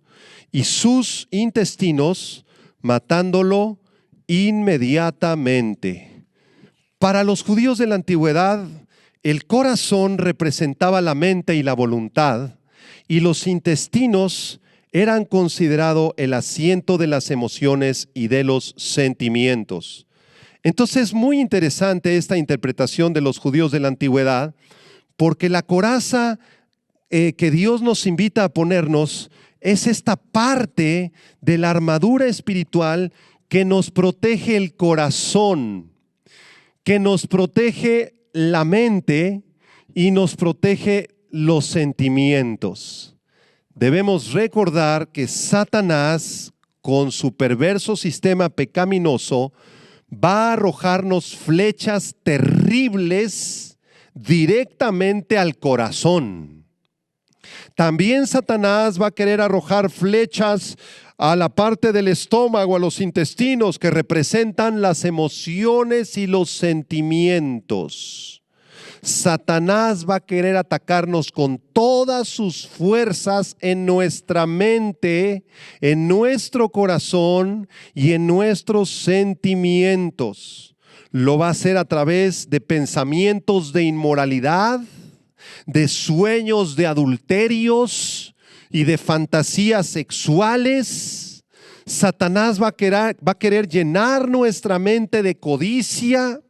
y sus intestinos, matándolo inmediatamente. Para los judíos de la antigüedad, el corazón representaba la mente y la voluntad, y los intestinos eran considerados el asiento de las emociones y de los sentimientos. Entonces es muy interesante esta interpretación de los judíos de la antigüedad, porque la coraza que Dios nos invita a ponernos es esta parte de la armadura espiritual que nos protege el corazón, que nos protege la mente y nos protege los sentimientos. Debemos recordar que Satanás, con su perverso sistema pecaminoso, va a arrojarnos flechas terribles directamente al corazón. También Satanás va a querer arrojar flechas a la parte del estómago, a los intestinos, que representan las emociones y los sentimientos. Satanás va a querer atacarnos con todas sus fuerzas en nuestra mente, en nuestro corazón y en nuestros sentimientos. Lo va a hacer a través de pensamientos de inmoralidad, de sueños de adulterios y de fantasías sexuales. Satanás va a querer llenar nuestra mente de codicia,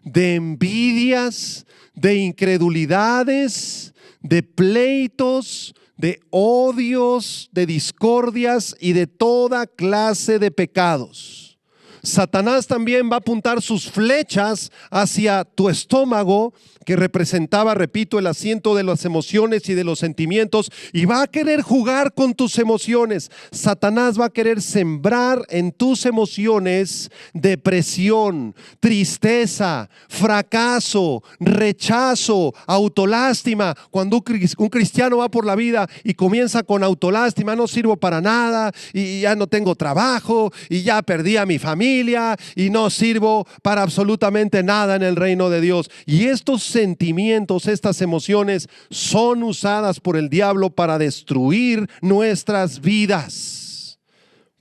de envidias, de incredulidades, de pleitos, de odios, de discordias y de toda clase de pecados. Satanás también va a apuntar sus flechas hacia tu estómago, que representaba, repito, el asiento de las emociones y de los sentimientos, y va a querer jugar con tus emociones. Satanás va a querer sembrar en tus emociones depresión, tristeza, fracaso, rechazo, autolástima. Cuando un cristiano va por la vida y comienza con autolástima: no sirvo para nada, y ya no tengo trabajo, y ya perdí a mi familia, y no sirvo para absolutamente nada en el reino de Dios. Y estos sentimientos, estas emociones son usadas por el diablo para destruir nuestras vidas.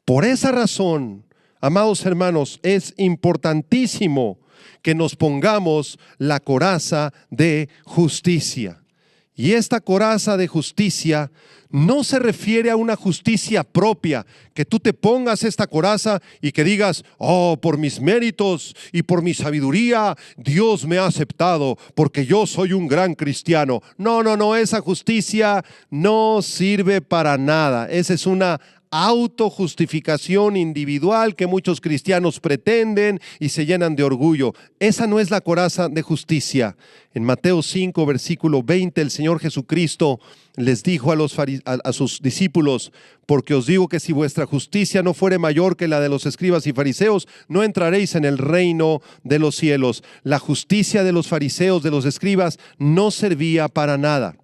Por esa razón, amados hermanos, es importantísimo que nos pongamos la coraza de justicia. Y esta coraza de justicia no se refiere a una justicia propia, que tú te pongas esta coraza y que digas: oh, por mis méritos y por mi sabiduría, Dios me ha aceptado porque yo soy un gran cristiano. No, esa justicia no sirve para nada. Esa es una autojustificación individual que muchos cristianos pretenden y se llenan de orgullo. Esa no es la coraza de justicia. En Mateo 5, versículo 20, el Señor Jesucristo les dijo a sus discípulos: porque os digo que si vuestra justicia no fuere mayor que la de los escribas y fariseos, no entraréis en el reino de los cielos. La justicia de los fariseos, de los escribas, no servía para nada.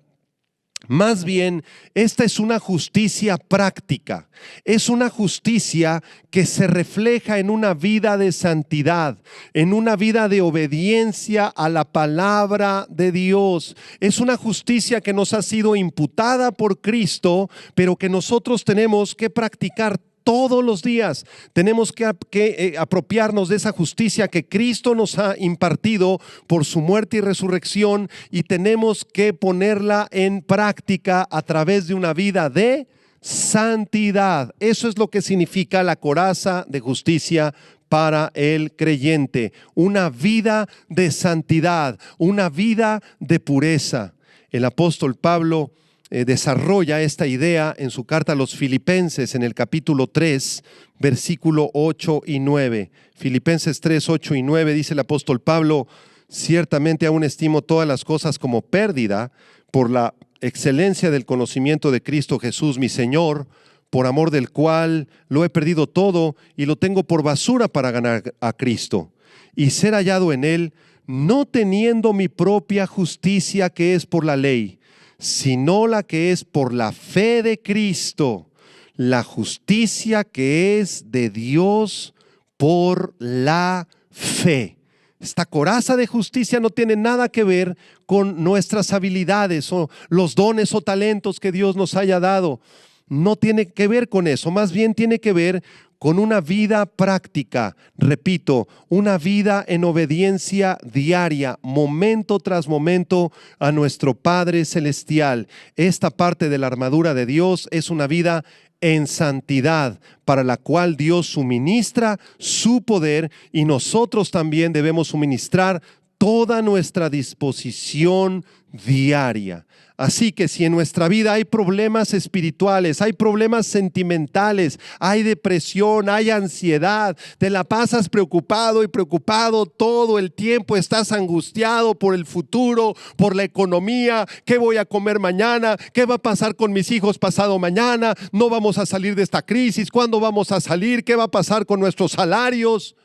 Más bien, esta es una justicia práctica, es una justicia que se refleja en una vida de santidad, en una vida de obediencia a la palabra de Dios. Es una justicia que nos ha sido imputada por Cristo, pero que nosotros tenemos que practicar todos los días. Tenemos que apropiarnos de esa justicia que Cristo nos ha impartido por su muerte y resurrección, y tenemos que ponerla en práctica a través de una vida de santidad. Eso es lo que significa la coraza de justicia para el creyente: una vida de santidad, una vida de pureza. El apóstol Pablo desarrolla esta idea en su carta a los Filipenses, en el capítulo 3, versículo 8 y 9. Filipenses 3, 8 y 9 dice el apóstol Pablo: ciertamente aún estimo todas las cosas como pérdida por la excelencia del conocimiento de Cristo Jesús mi Señor, por amor del cual lo he perdido todo y lo tengo por basura para ganar a Cristo y ser hallado en Él, no teniendo mi propia justicia que es por la ley, sino la que es por la fe de Cristo, la justicia que es de Dios por la fe. Esta coraza de justicia no tiene nada que ver con nuestras habilidades o los dones o talentos que Dios nos haya dado. No tiene que ver con eso, más bien tiene que ver con una vida práctica, repito, una vida en obediencia diaria, momento tras momento, a nuestro Padre Celestial. Esta parte de la armadura de Dios es una vida en santidad, para la cual Dios suministra su poder, y nosotros también debemos suministrar toda nuestra disposición diaria. Así que si en nuestra vida hay problemas espirituales, hay problemas sentimentales, hay depresión, hay ansiedad, te la pasas preocupado y preocupado todo el tiempo, estás angustiado por el futuro, por la economía, ¿qué voy a comer mañana? ¿Qué va a pasar con mis hijos pasado mañana? ¿No vamos a salir de esta crisis? ¿Cuándo vamos a salir? ¿Qué va a pasar con nuestros salarios?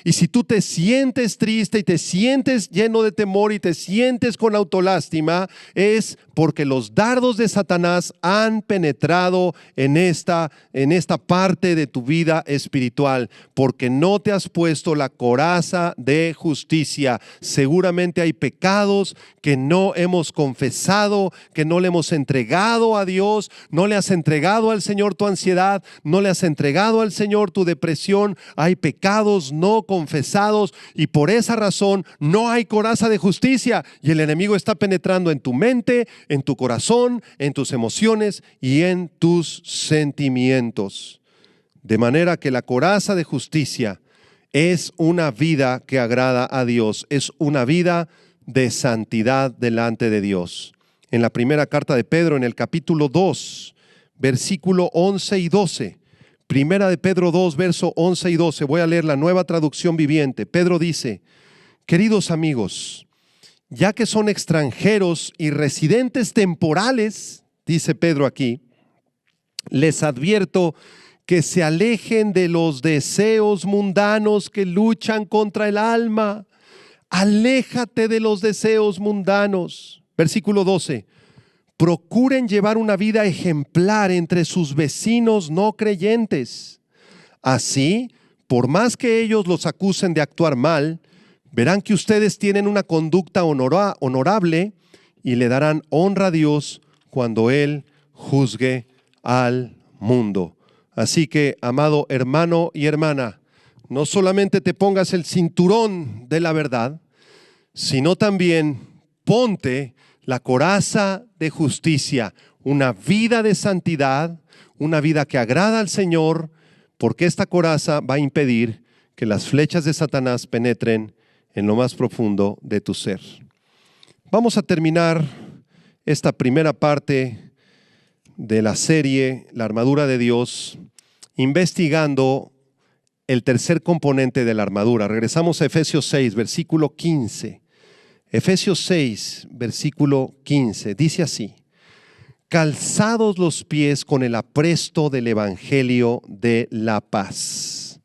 Y si tú te sientes triste y te sientes lleno de temor y te sientes con autolástima, es porque los dardos de Satanás han penetrado en esta parte de tu vida espiritual, porque no te has puesto la coraza de justicia. Seguramente hay pecados que no hemos confesado, que no le hemos entregado a Dios, no le has entregado al Señor tu ansiedad, no le has entregado al Señor tu depresión. Hay pecados no confesados y por esa razón no hay coraza de justicia, y el enemigo está penetrando en tu mente, en tu corazón, en tus emociones y en tus sentimientos. De manera que la coraza de justicia es una vida que agrada a Dios, es una vida de santidad delante de Dios. En la primera carta de Pedro, en el capítulo 2, versículo 11 y 12, Primera de Pedro 2, verso 11 y 12, voy a leer la Nueva Traducción Viviente. Pedro dice: queridos amigos, ya que son extranjeros y residentes temporales, dice Pedro aquí, les advierto que se alejen de los deseos mundanos que luchan contra el alma. Aléjate de los deseos mundanos. Versículo 12. Procuren llevar una vida ejemplar entre sus vecinos no creyentes. Así, por más que ellos los acusen de actuar mal, verán que ustedes tienen una conducta honorable y le darán honra a Dios cuando Él juzgue al mundo. Así que, amado hermano y hermana, no solamente te pongas el cinturón de la verdad, sino también ponte la coraza de justicia, una vida de santidad, una vida que agrada al Señor, porque esta coraza va a impedir que las flechas de Satanás penetren en lo más profundo de tu ser. Vamos a terminar esta primera parte de la serie, la armadura de Dios, investigando el tercer componente de la armadura. Regresamos a Efesios 6, versículo 15. Efesios 6, versículo 15, dice así: calzados los pies con el apresto del evangelio de la paz.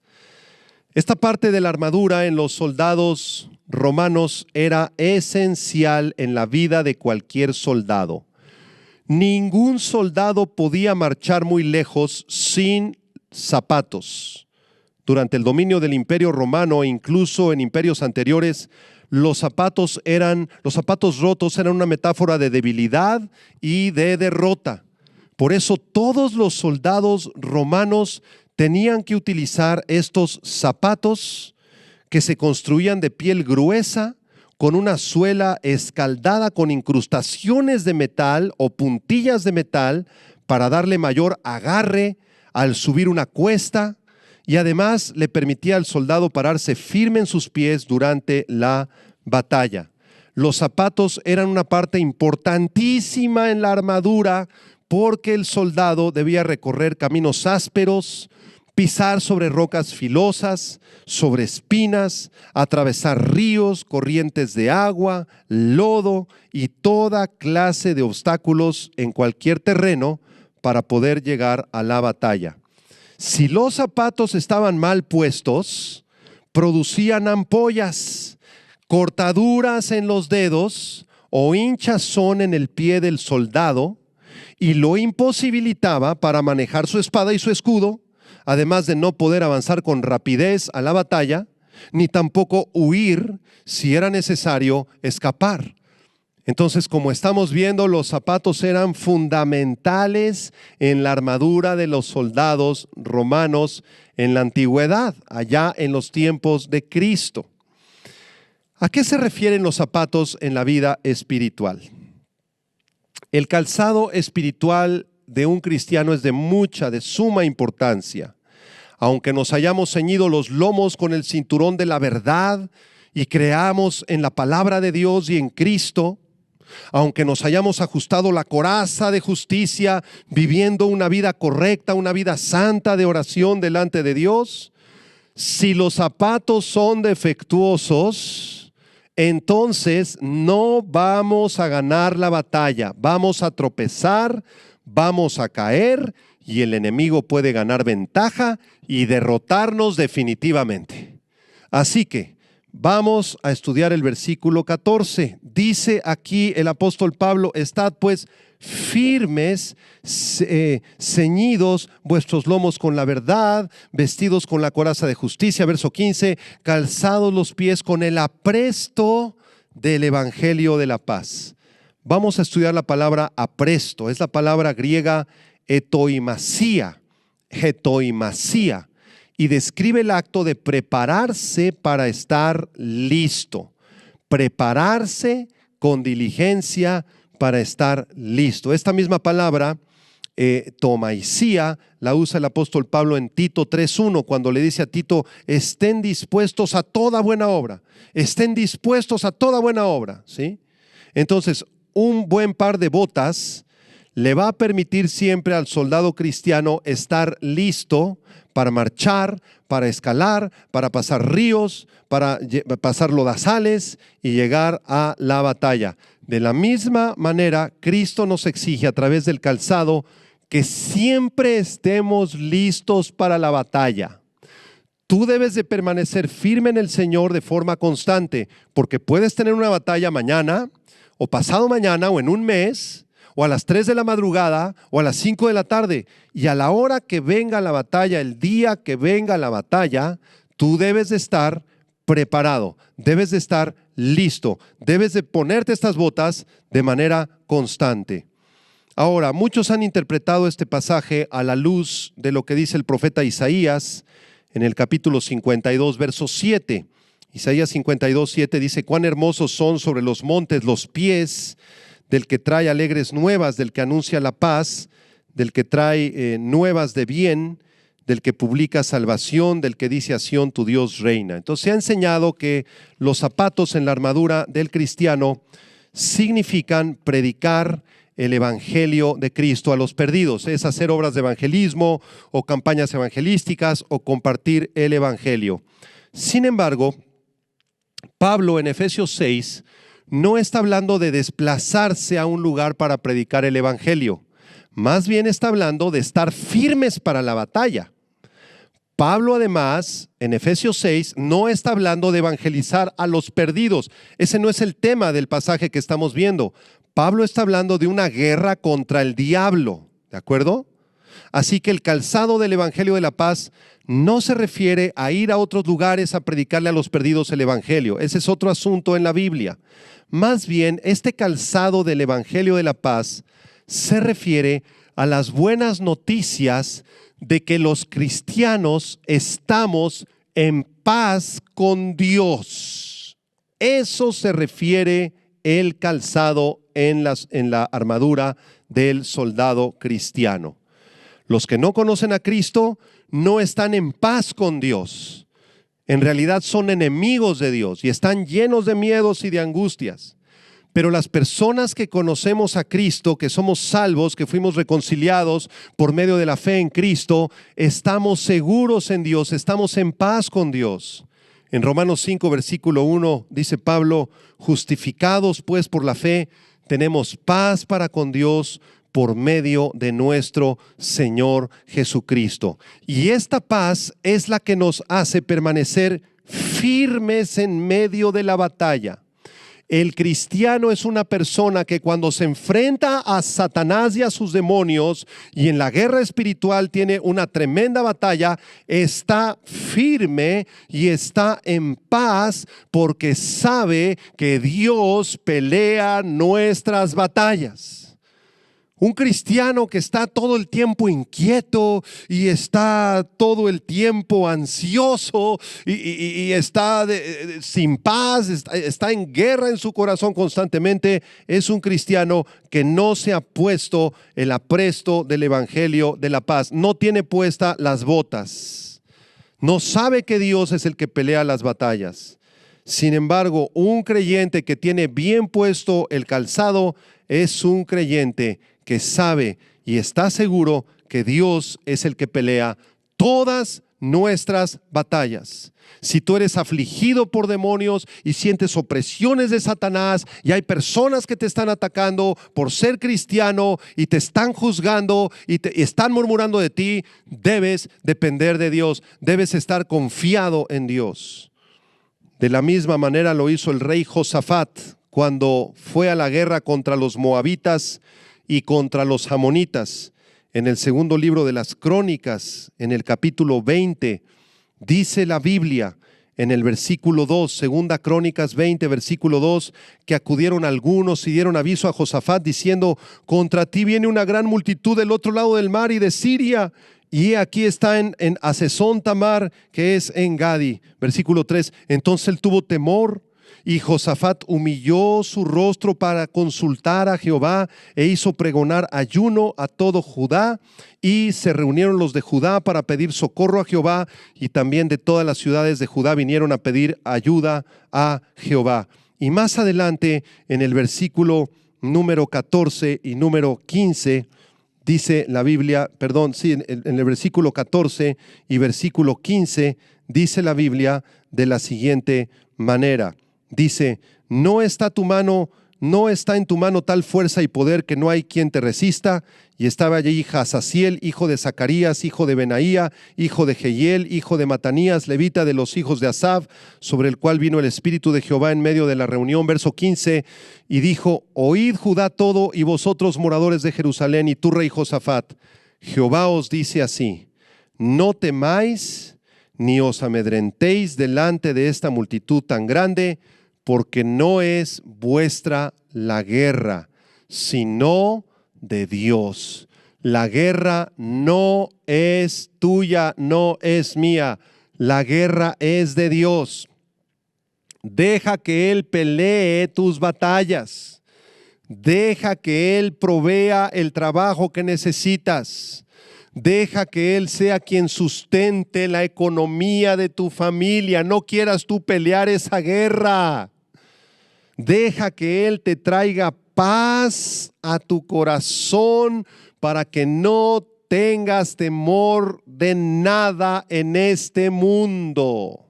Esta parte de la armadura en los soldados romanos era esencial en la vida de cualquier soldado. Ningún soldado podía marchar muy lejos sin zapatos. Durante el dominio del Imperio Romano e incluso en imperios anteriores, los zapatos rotos eran una metáfora de debilidad y de derrota. Por eso todos los soldados romanos tenían que utilizar estos zapatos que se construían de piel gruesa, con una suela escaldada con incrustaciones de metal o puntillas de metal para darle mayor agarre al subir una cuesta, y además le permitía al soldado pararse firme en sus pies durante la batalla. Los zapatos eran una parte importantísima en la armadura porque el soldado debía recorrer caminos ásperos, pisar sobre rocas filosas, sobre espinas, atravesar ríos, corrientes de agua, lodo y toda clase de obstáculos en cualquier terreno para poder llegar a la batalla. Si los zapatos estaban mal puestos, producían ampollas, cortaduras en los dedos o hinchazón en el pie del soldado, y lo imposibilitaba para manejar su espada y su escudo, además de no poder avanzar con rapidez a la batalla, ni tampoco huir si era necesario escapar. Entonces, como estamos viendo, los zapatos eran fundamentales en la armadura de los soldados romanos en la antigüedad, allá en los tiempos de Cristo. ¿A qué se refieren los zapatos en la vida espiritual? El calzado espiritual de un cristiano es de suma importancia. Aunque nos hayamos ceñido los lomos con el cinturón de la verdad y creamos en la palabra de Dios y en Cristo, aunque nos hayamos ajustado la coraza de justicia, viviendo una vida correcta, una vida santa de oración delante de Dios, si los zapatos son defectuosos, entonces no vamos a ganar la batalla, vamos a tropezar, vamos a caer y el enemigo puede ganar ventaja y derrotarnos definitivamente. Así que vamos a estudiar el versículo 14. Dice aquí el apóstol Pablo: estad pues firmes, ceñidos vuestros lomos con la verdad, vestidos con la coraza de justicia. Verso 15: calzados los pies con el apresto del evangelio de la paz. Vamos a estudiar la palabra apresto. Es la palabra griega etoimasía, y describe el acto de prepararse para estar listo. Prepararse con diligencia para estar listo. Esta misma palabra, tomaisía, la usa el apóstol Pablo en Tito 3:1, cuando le dice a Tito: estén dispuestos a toda buena obra. Estén dispuestos a toda buena obra, ¿sí? Entonces, un buen par de botas le va a permitir siempre al soldado cristiano estar listo para marchar, para escalar, para pasar ríos, para pasar lodazales y llegar a la batalla. De la misma manera, Cristo nos exige a través del calzado que siempre estemos listos para la batalla. Tú debes de permanecer firme en el Señor de forma constante, porque puedes tener una batalla mañana, o pasado mañana, o en un mes, o a las 3 de la madrugada, o a las 5 de la tarde. Y a la hora que venga la batalla, el día que venga la batalla, tú debes de estar preparado, debes de estar listo, debes de ponerte estas botas de manera constante. Ahora, muchos han interpretado este pasaje a la luz de lo que dice el profeta Isaías en el capítulo 52, verso 7. Isaías 52, 7 dice: cuán hermosos son sobre los montes los pies del que trae alegres nuevas, del que anuncia la paz, del que trae nuevas de bien, del que publica salvación, del que dice a Sión: tu Dios reina. Entonces se ha enseñado que los zapatos en la armadura del cristiano significan predicar el evangelio de Cristo a los perdidos. Es hacer obras de evangelismo o campañas evangelísticas o compartir el evangelio. Sin embargo, Pablo en Efesios 6 no está hablando de desplazarse a un lugar para predicar el evangelio. Más bien está hablando de estar firmes para la batalla. Pablo además en Efesios 6 no está hablando de evangelizar a los perdidos. Ese no es el tema del pasaje que estamos viendo. Pablo está hablando de una guerra contra el diablo, ¿de acuerdo? Así que el calzado del evangelio de la paz no se refiere a ir a otros lugares a predicarle a los perdidos el evangelio. Ese es otro asunto en la Biblia. Más bien, este calzado del evangelio de la paz se refiere a las buenas noticias de que los cristianos estamos en paz con Dios. Eso se refiere el calzado en la armadura del soldado cristiano. Los que no conocen a Cristo no están en paz con Dios. En realidad son enemigos de Dios y están llenos de miedos y de angustias. Pero las personas que conocemos a Cristo, que somos salvos, que fuimos reconciliados por medio de la fe en Cristo, estamos seguros en Dios, estamos en paz con Dios. En Romanos 5, versículo 1, dice Pablo: justificados pues por la fe, tenemos paz para con Dios por medio de nuestro Señor Jesucristo. Y esta paz es la que nos hace permanecer firmes en medio de la batalla. El cristiano es una persona que cuando se enfrenta a Satanás y a sus demonios y en la guerra espiritual tiene una tremenda batalla, está firme y está en paz porque sabe que Dios pelea nuestras batallas. Un cristiano que está todo el tiempo inquieto y está todo el tiempo ansioso y está sin paz, está en guerra en su corazón constantemente, es un cristiano que no se ha puesto el apresto del evangelio de la paz, no tiene puesta las botas, no sabe que Dios es el que pelea las batallas. Sin embargo, un creyente que tiene bien puesto el calzado es un creyente que sabe y está seguro que Dios es el que pelea todas nuestras batallas. Si tú eres afligido por demonios y sientes opresiones de Satanás y hay personas que te están atacando por ser cristiano y te están juzgando y te están murmurando de ti, debes depender de Dios, debes estar confiado en Dios. De la misma manera lo hizo el rey Josafat cuando fue a la guerra contra los moabitas y contra los amonitas. En el segundo libro de las Crónicas, en el capítulo 20, dice la Biblia, en el versículo 2, segunda Crónicas 20, versículo 2, que acudieron algunos y dieron aviso a Josafat diciendo: contra ti viene una gran multitud del otro lado del mar y de Siria, y aquí está en Hasezón Tamar, que es en Gadi. Versículo 3, entonces él tuvo temor y Josafat humilló su rostro para consultar a Jehová e hizo pregonar ayuno a todo Judá, y se reunieron los de Judá para pedir socorro a Jehová, y también de todas las ciudades de Judá vinieron a pedir ayuda a Jehová. Y más adelante, en el versículo número 14 y número 15, dice la Biblia, en el versículo 14 y versículo 15, dice la Biblia de la siguiente manera. Dice: no está en tu mano tal fuerza y poder que no hay quien te resista. Y estaba allí Jazaziel, hijo de Zacarías, hijo de Benaía, hijo de Jehiel, hijo de Matanías, levita de los hijos de Asaf, sobre el cual vino el Espíritu de Jehová en medio de la reunión. Verso 15, y dijo: oíd Judá todo, y vosotros moradores de Jerusalén, y tú rey Josafat, Jehová os dice así: no temáis ni os amedrentéis delante de esta multitud tan grande, porque no es vuestra la guerra, sino de Dios. La guerra no es tuya, no es mía. La guerra es de Dios. Deja que Él pelee tus batallas. Deja que Él provea el trabajo que necesitas. Deja que Él sea quien sustente la economía de tu familia. No quieras tú pelear esa guerra. Deja que Él te traiga paz a tu corazón para que no tengas temor de nada en este mundo.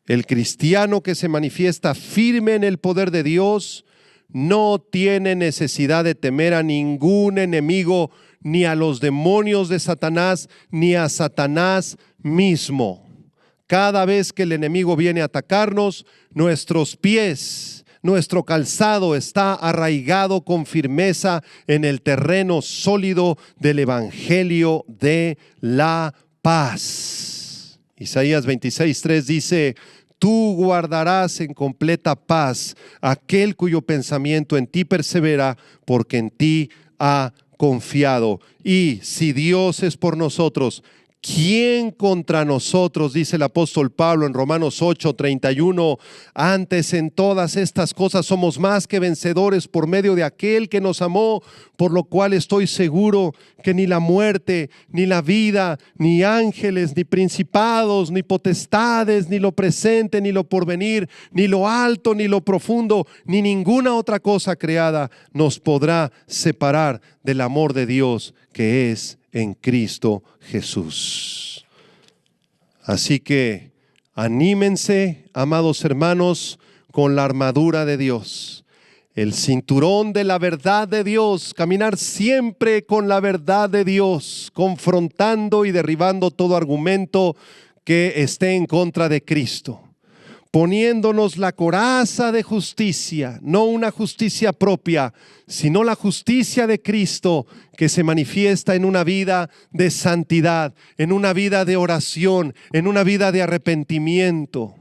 El cristiano que se manifiesta firme en el poder de Dios no tiene necesidad de temer a ningún enemigo, ni a los demonios de Satanás, ni a Satanás mismo. Cada vez que el enemigo viene a atacarnos, nuestros pies, nuestro calzado está arraigado con firmeza en el terreno sólido del Evangelio de la paz. Isaías 26:3 dice: tú guardarás en completa paz aquel cuyo pensamiento en ti persevera, porque en ti ha confiado. Y si Dios es por nosotros, ¿quién contra nosotros? Dice el apóstol Pablo en Romanos 8:31. Antes en todas estas cosas somos más que vencedores por medio de aquel que nos amó, por lo cual estoy seguro que ni la muerte, ni la vida, ni ángeles, ni principados, ni potestades, ni lo presente, ni lo porvenir, ni lo alto, ni lo profundo, ni ninguna otra cosa creada nos podrá separar del amor de Dios que es en Cristo Jesús. Así que anímense, amados hermanos, con la armadura de Dios, el cinturón de la verdad de Dios, caminar siempre con la verdad de Dios, confrontando y derribando todo argumento que esté en contra de Cristo, poniéndonos la coraza de justicia, no una justicia propia, sino la justicia de Cristo, que se manifiesta en una vida de santidad, en una vida de oración, en una vida de arrepentimiento,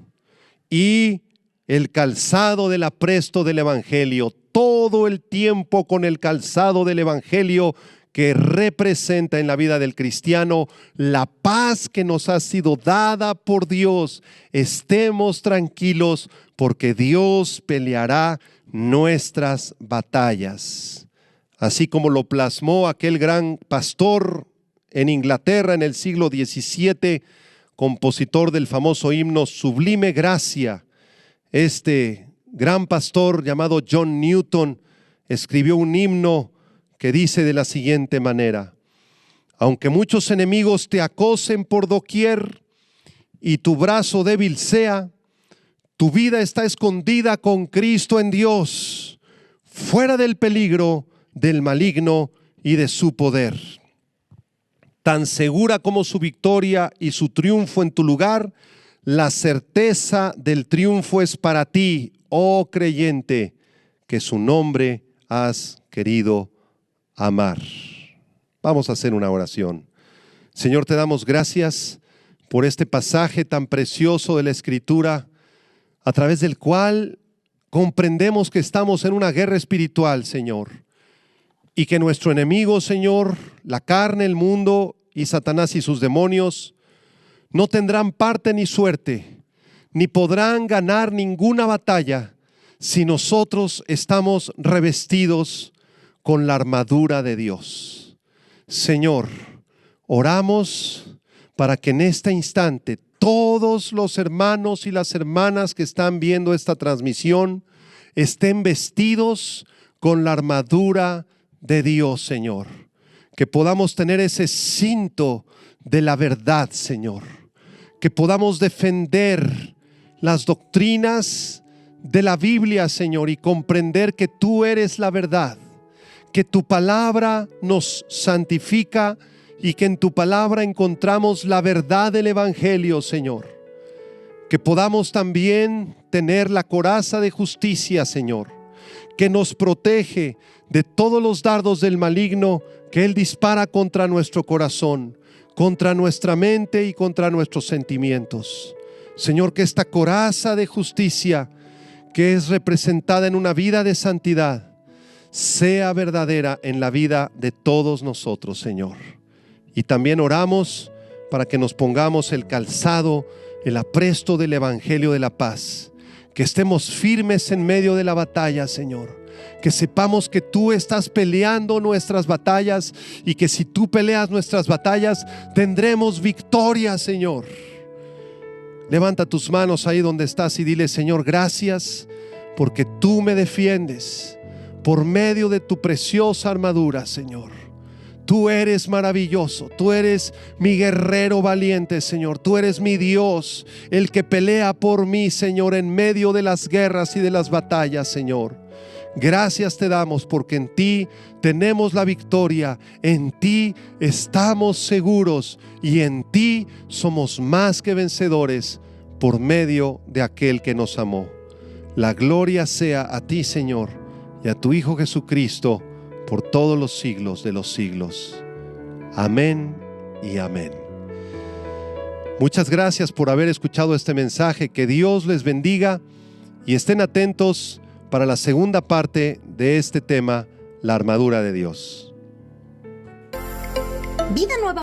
y el calzado del apresto del Evangelio, todo el tiempo con el calzado del Evangelio, que representa en la vida del cristiano la paz que nos ha sido dada por Dios. Estemos tranquilos, porque Dios peleará nuestras batallas. Así como lo plasmó aquel gran pastor en Inglaterra en el siglo XVII, compositor del famoso himno Sublime Gracia. Este gran pastor llamado John Newton escribió un himno que dice de la siguiente manera: aunque muchos enemigos te acosen por doquier y tu brazo débil sea, tu vida está escondida con Cristo en Dios, fuera del peligro del maligno y de su poder. Tan segura como su victoria y su triunfo en tu lugar, la certeza del triunfo es para ti, oh creyente, que su nombre has querido amar. Vamos a hacer una oración. Señor, te damos gracias por este pasaje tan precioso de la Escritura, a través del cual comprendemos que estamos en una guerra espiritual, Señor, y que nuestro enemigo, Señor, la carne, el mundo y Satanás y sus demonios, no tendrán parte ni suerte, ni podrán ganar ninguna batalla si nosotros estamos revestidos con la armadura de Dios. Señor, oramos para que en este instante todos los hermanos y las hermanas que están viendo esta transmisión estén vestidos con la armadura de Dios, Señor. Que podamos tener ese cinto de la verdad, Señor. Que podamos defender las doctrinas de la Biblia, Señor, y comprender que tú eres la verdad. Que tu palabra nos santifica y que en tu palabra encontramos la verdad del Evangelio, Señor. Que podamos también tener la coraza de justicia, Señor, que nos protege de todos los dardos del maligno que Él dispara contra nuestro corazón, contra nuestra mente y contra nuestros sentimientos. Señor, que esta coraza de justicia, que es representada en una vida de santidad, sea verdadera en la vida de todos nosotros, Señor. Y también oramos para que nos pongamos el calzado, el apresto del Evangelio de la paz, que estemos firmes en medio de la batalla, Señor, que sepamos que tú estás peleando nuestras batallas y que si tú peleas nuestras batallas tendremos victoria, Señor. Levanta tus manos ahí donde estás y dile: Señor, gracias porque tú me defiendes por medio de tu preciosa armadura, Señor. Tú eres maravilloso, tú eres mi guerrero valiente, Señor. Tú eres mi Dios, el que pelea por mí, Señor, en medio de las guerras y de las batallas, Señor. Gracias te damos porque en ti tenemos la victoria, en ti estamos seguros y en ti somos más que vencedores por medio de aquel que nos amó. La gloria sea a ti, Señor, y a tu Hijo Jesucristo, por todos los siglos de los siglos. Amén y amén. Muchas gracias por haber escuchado este mensaje. Que Dios les bendiga y estén atentos para la segunda parte de este tema, la armadura de Dios. Vida Nueva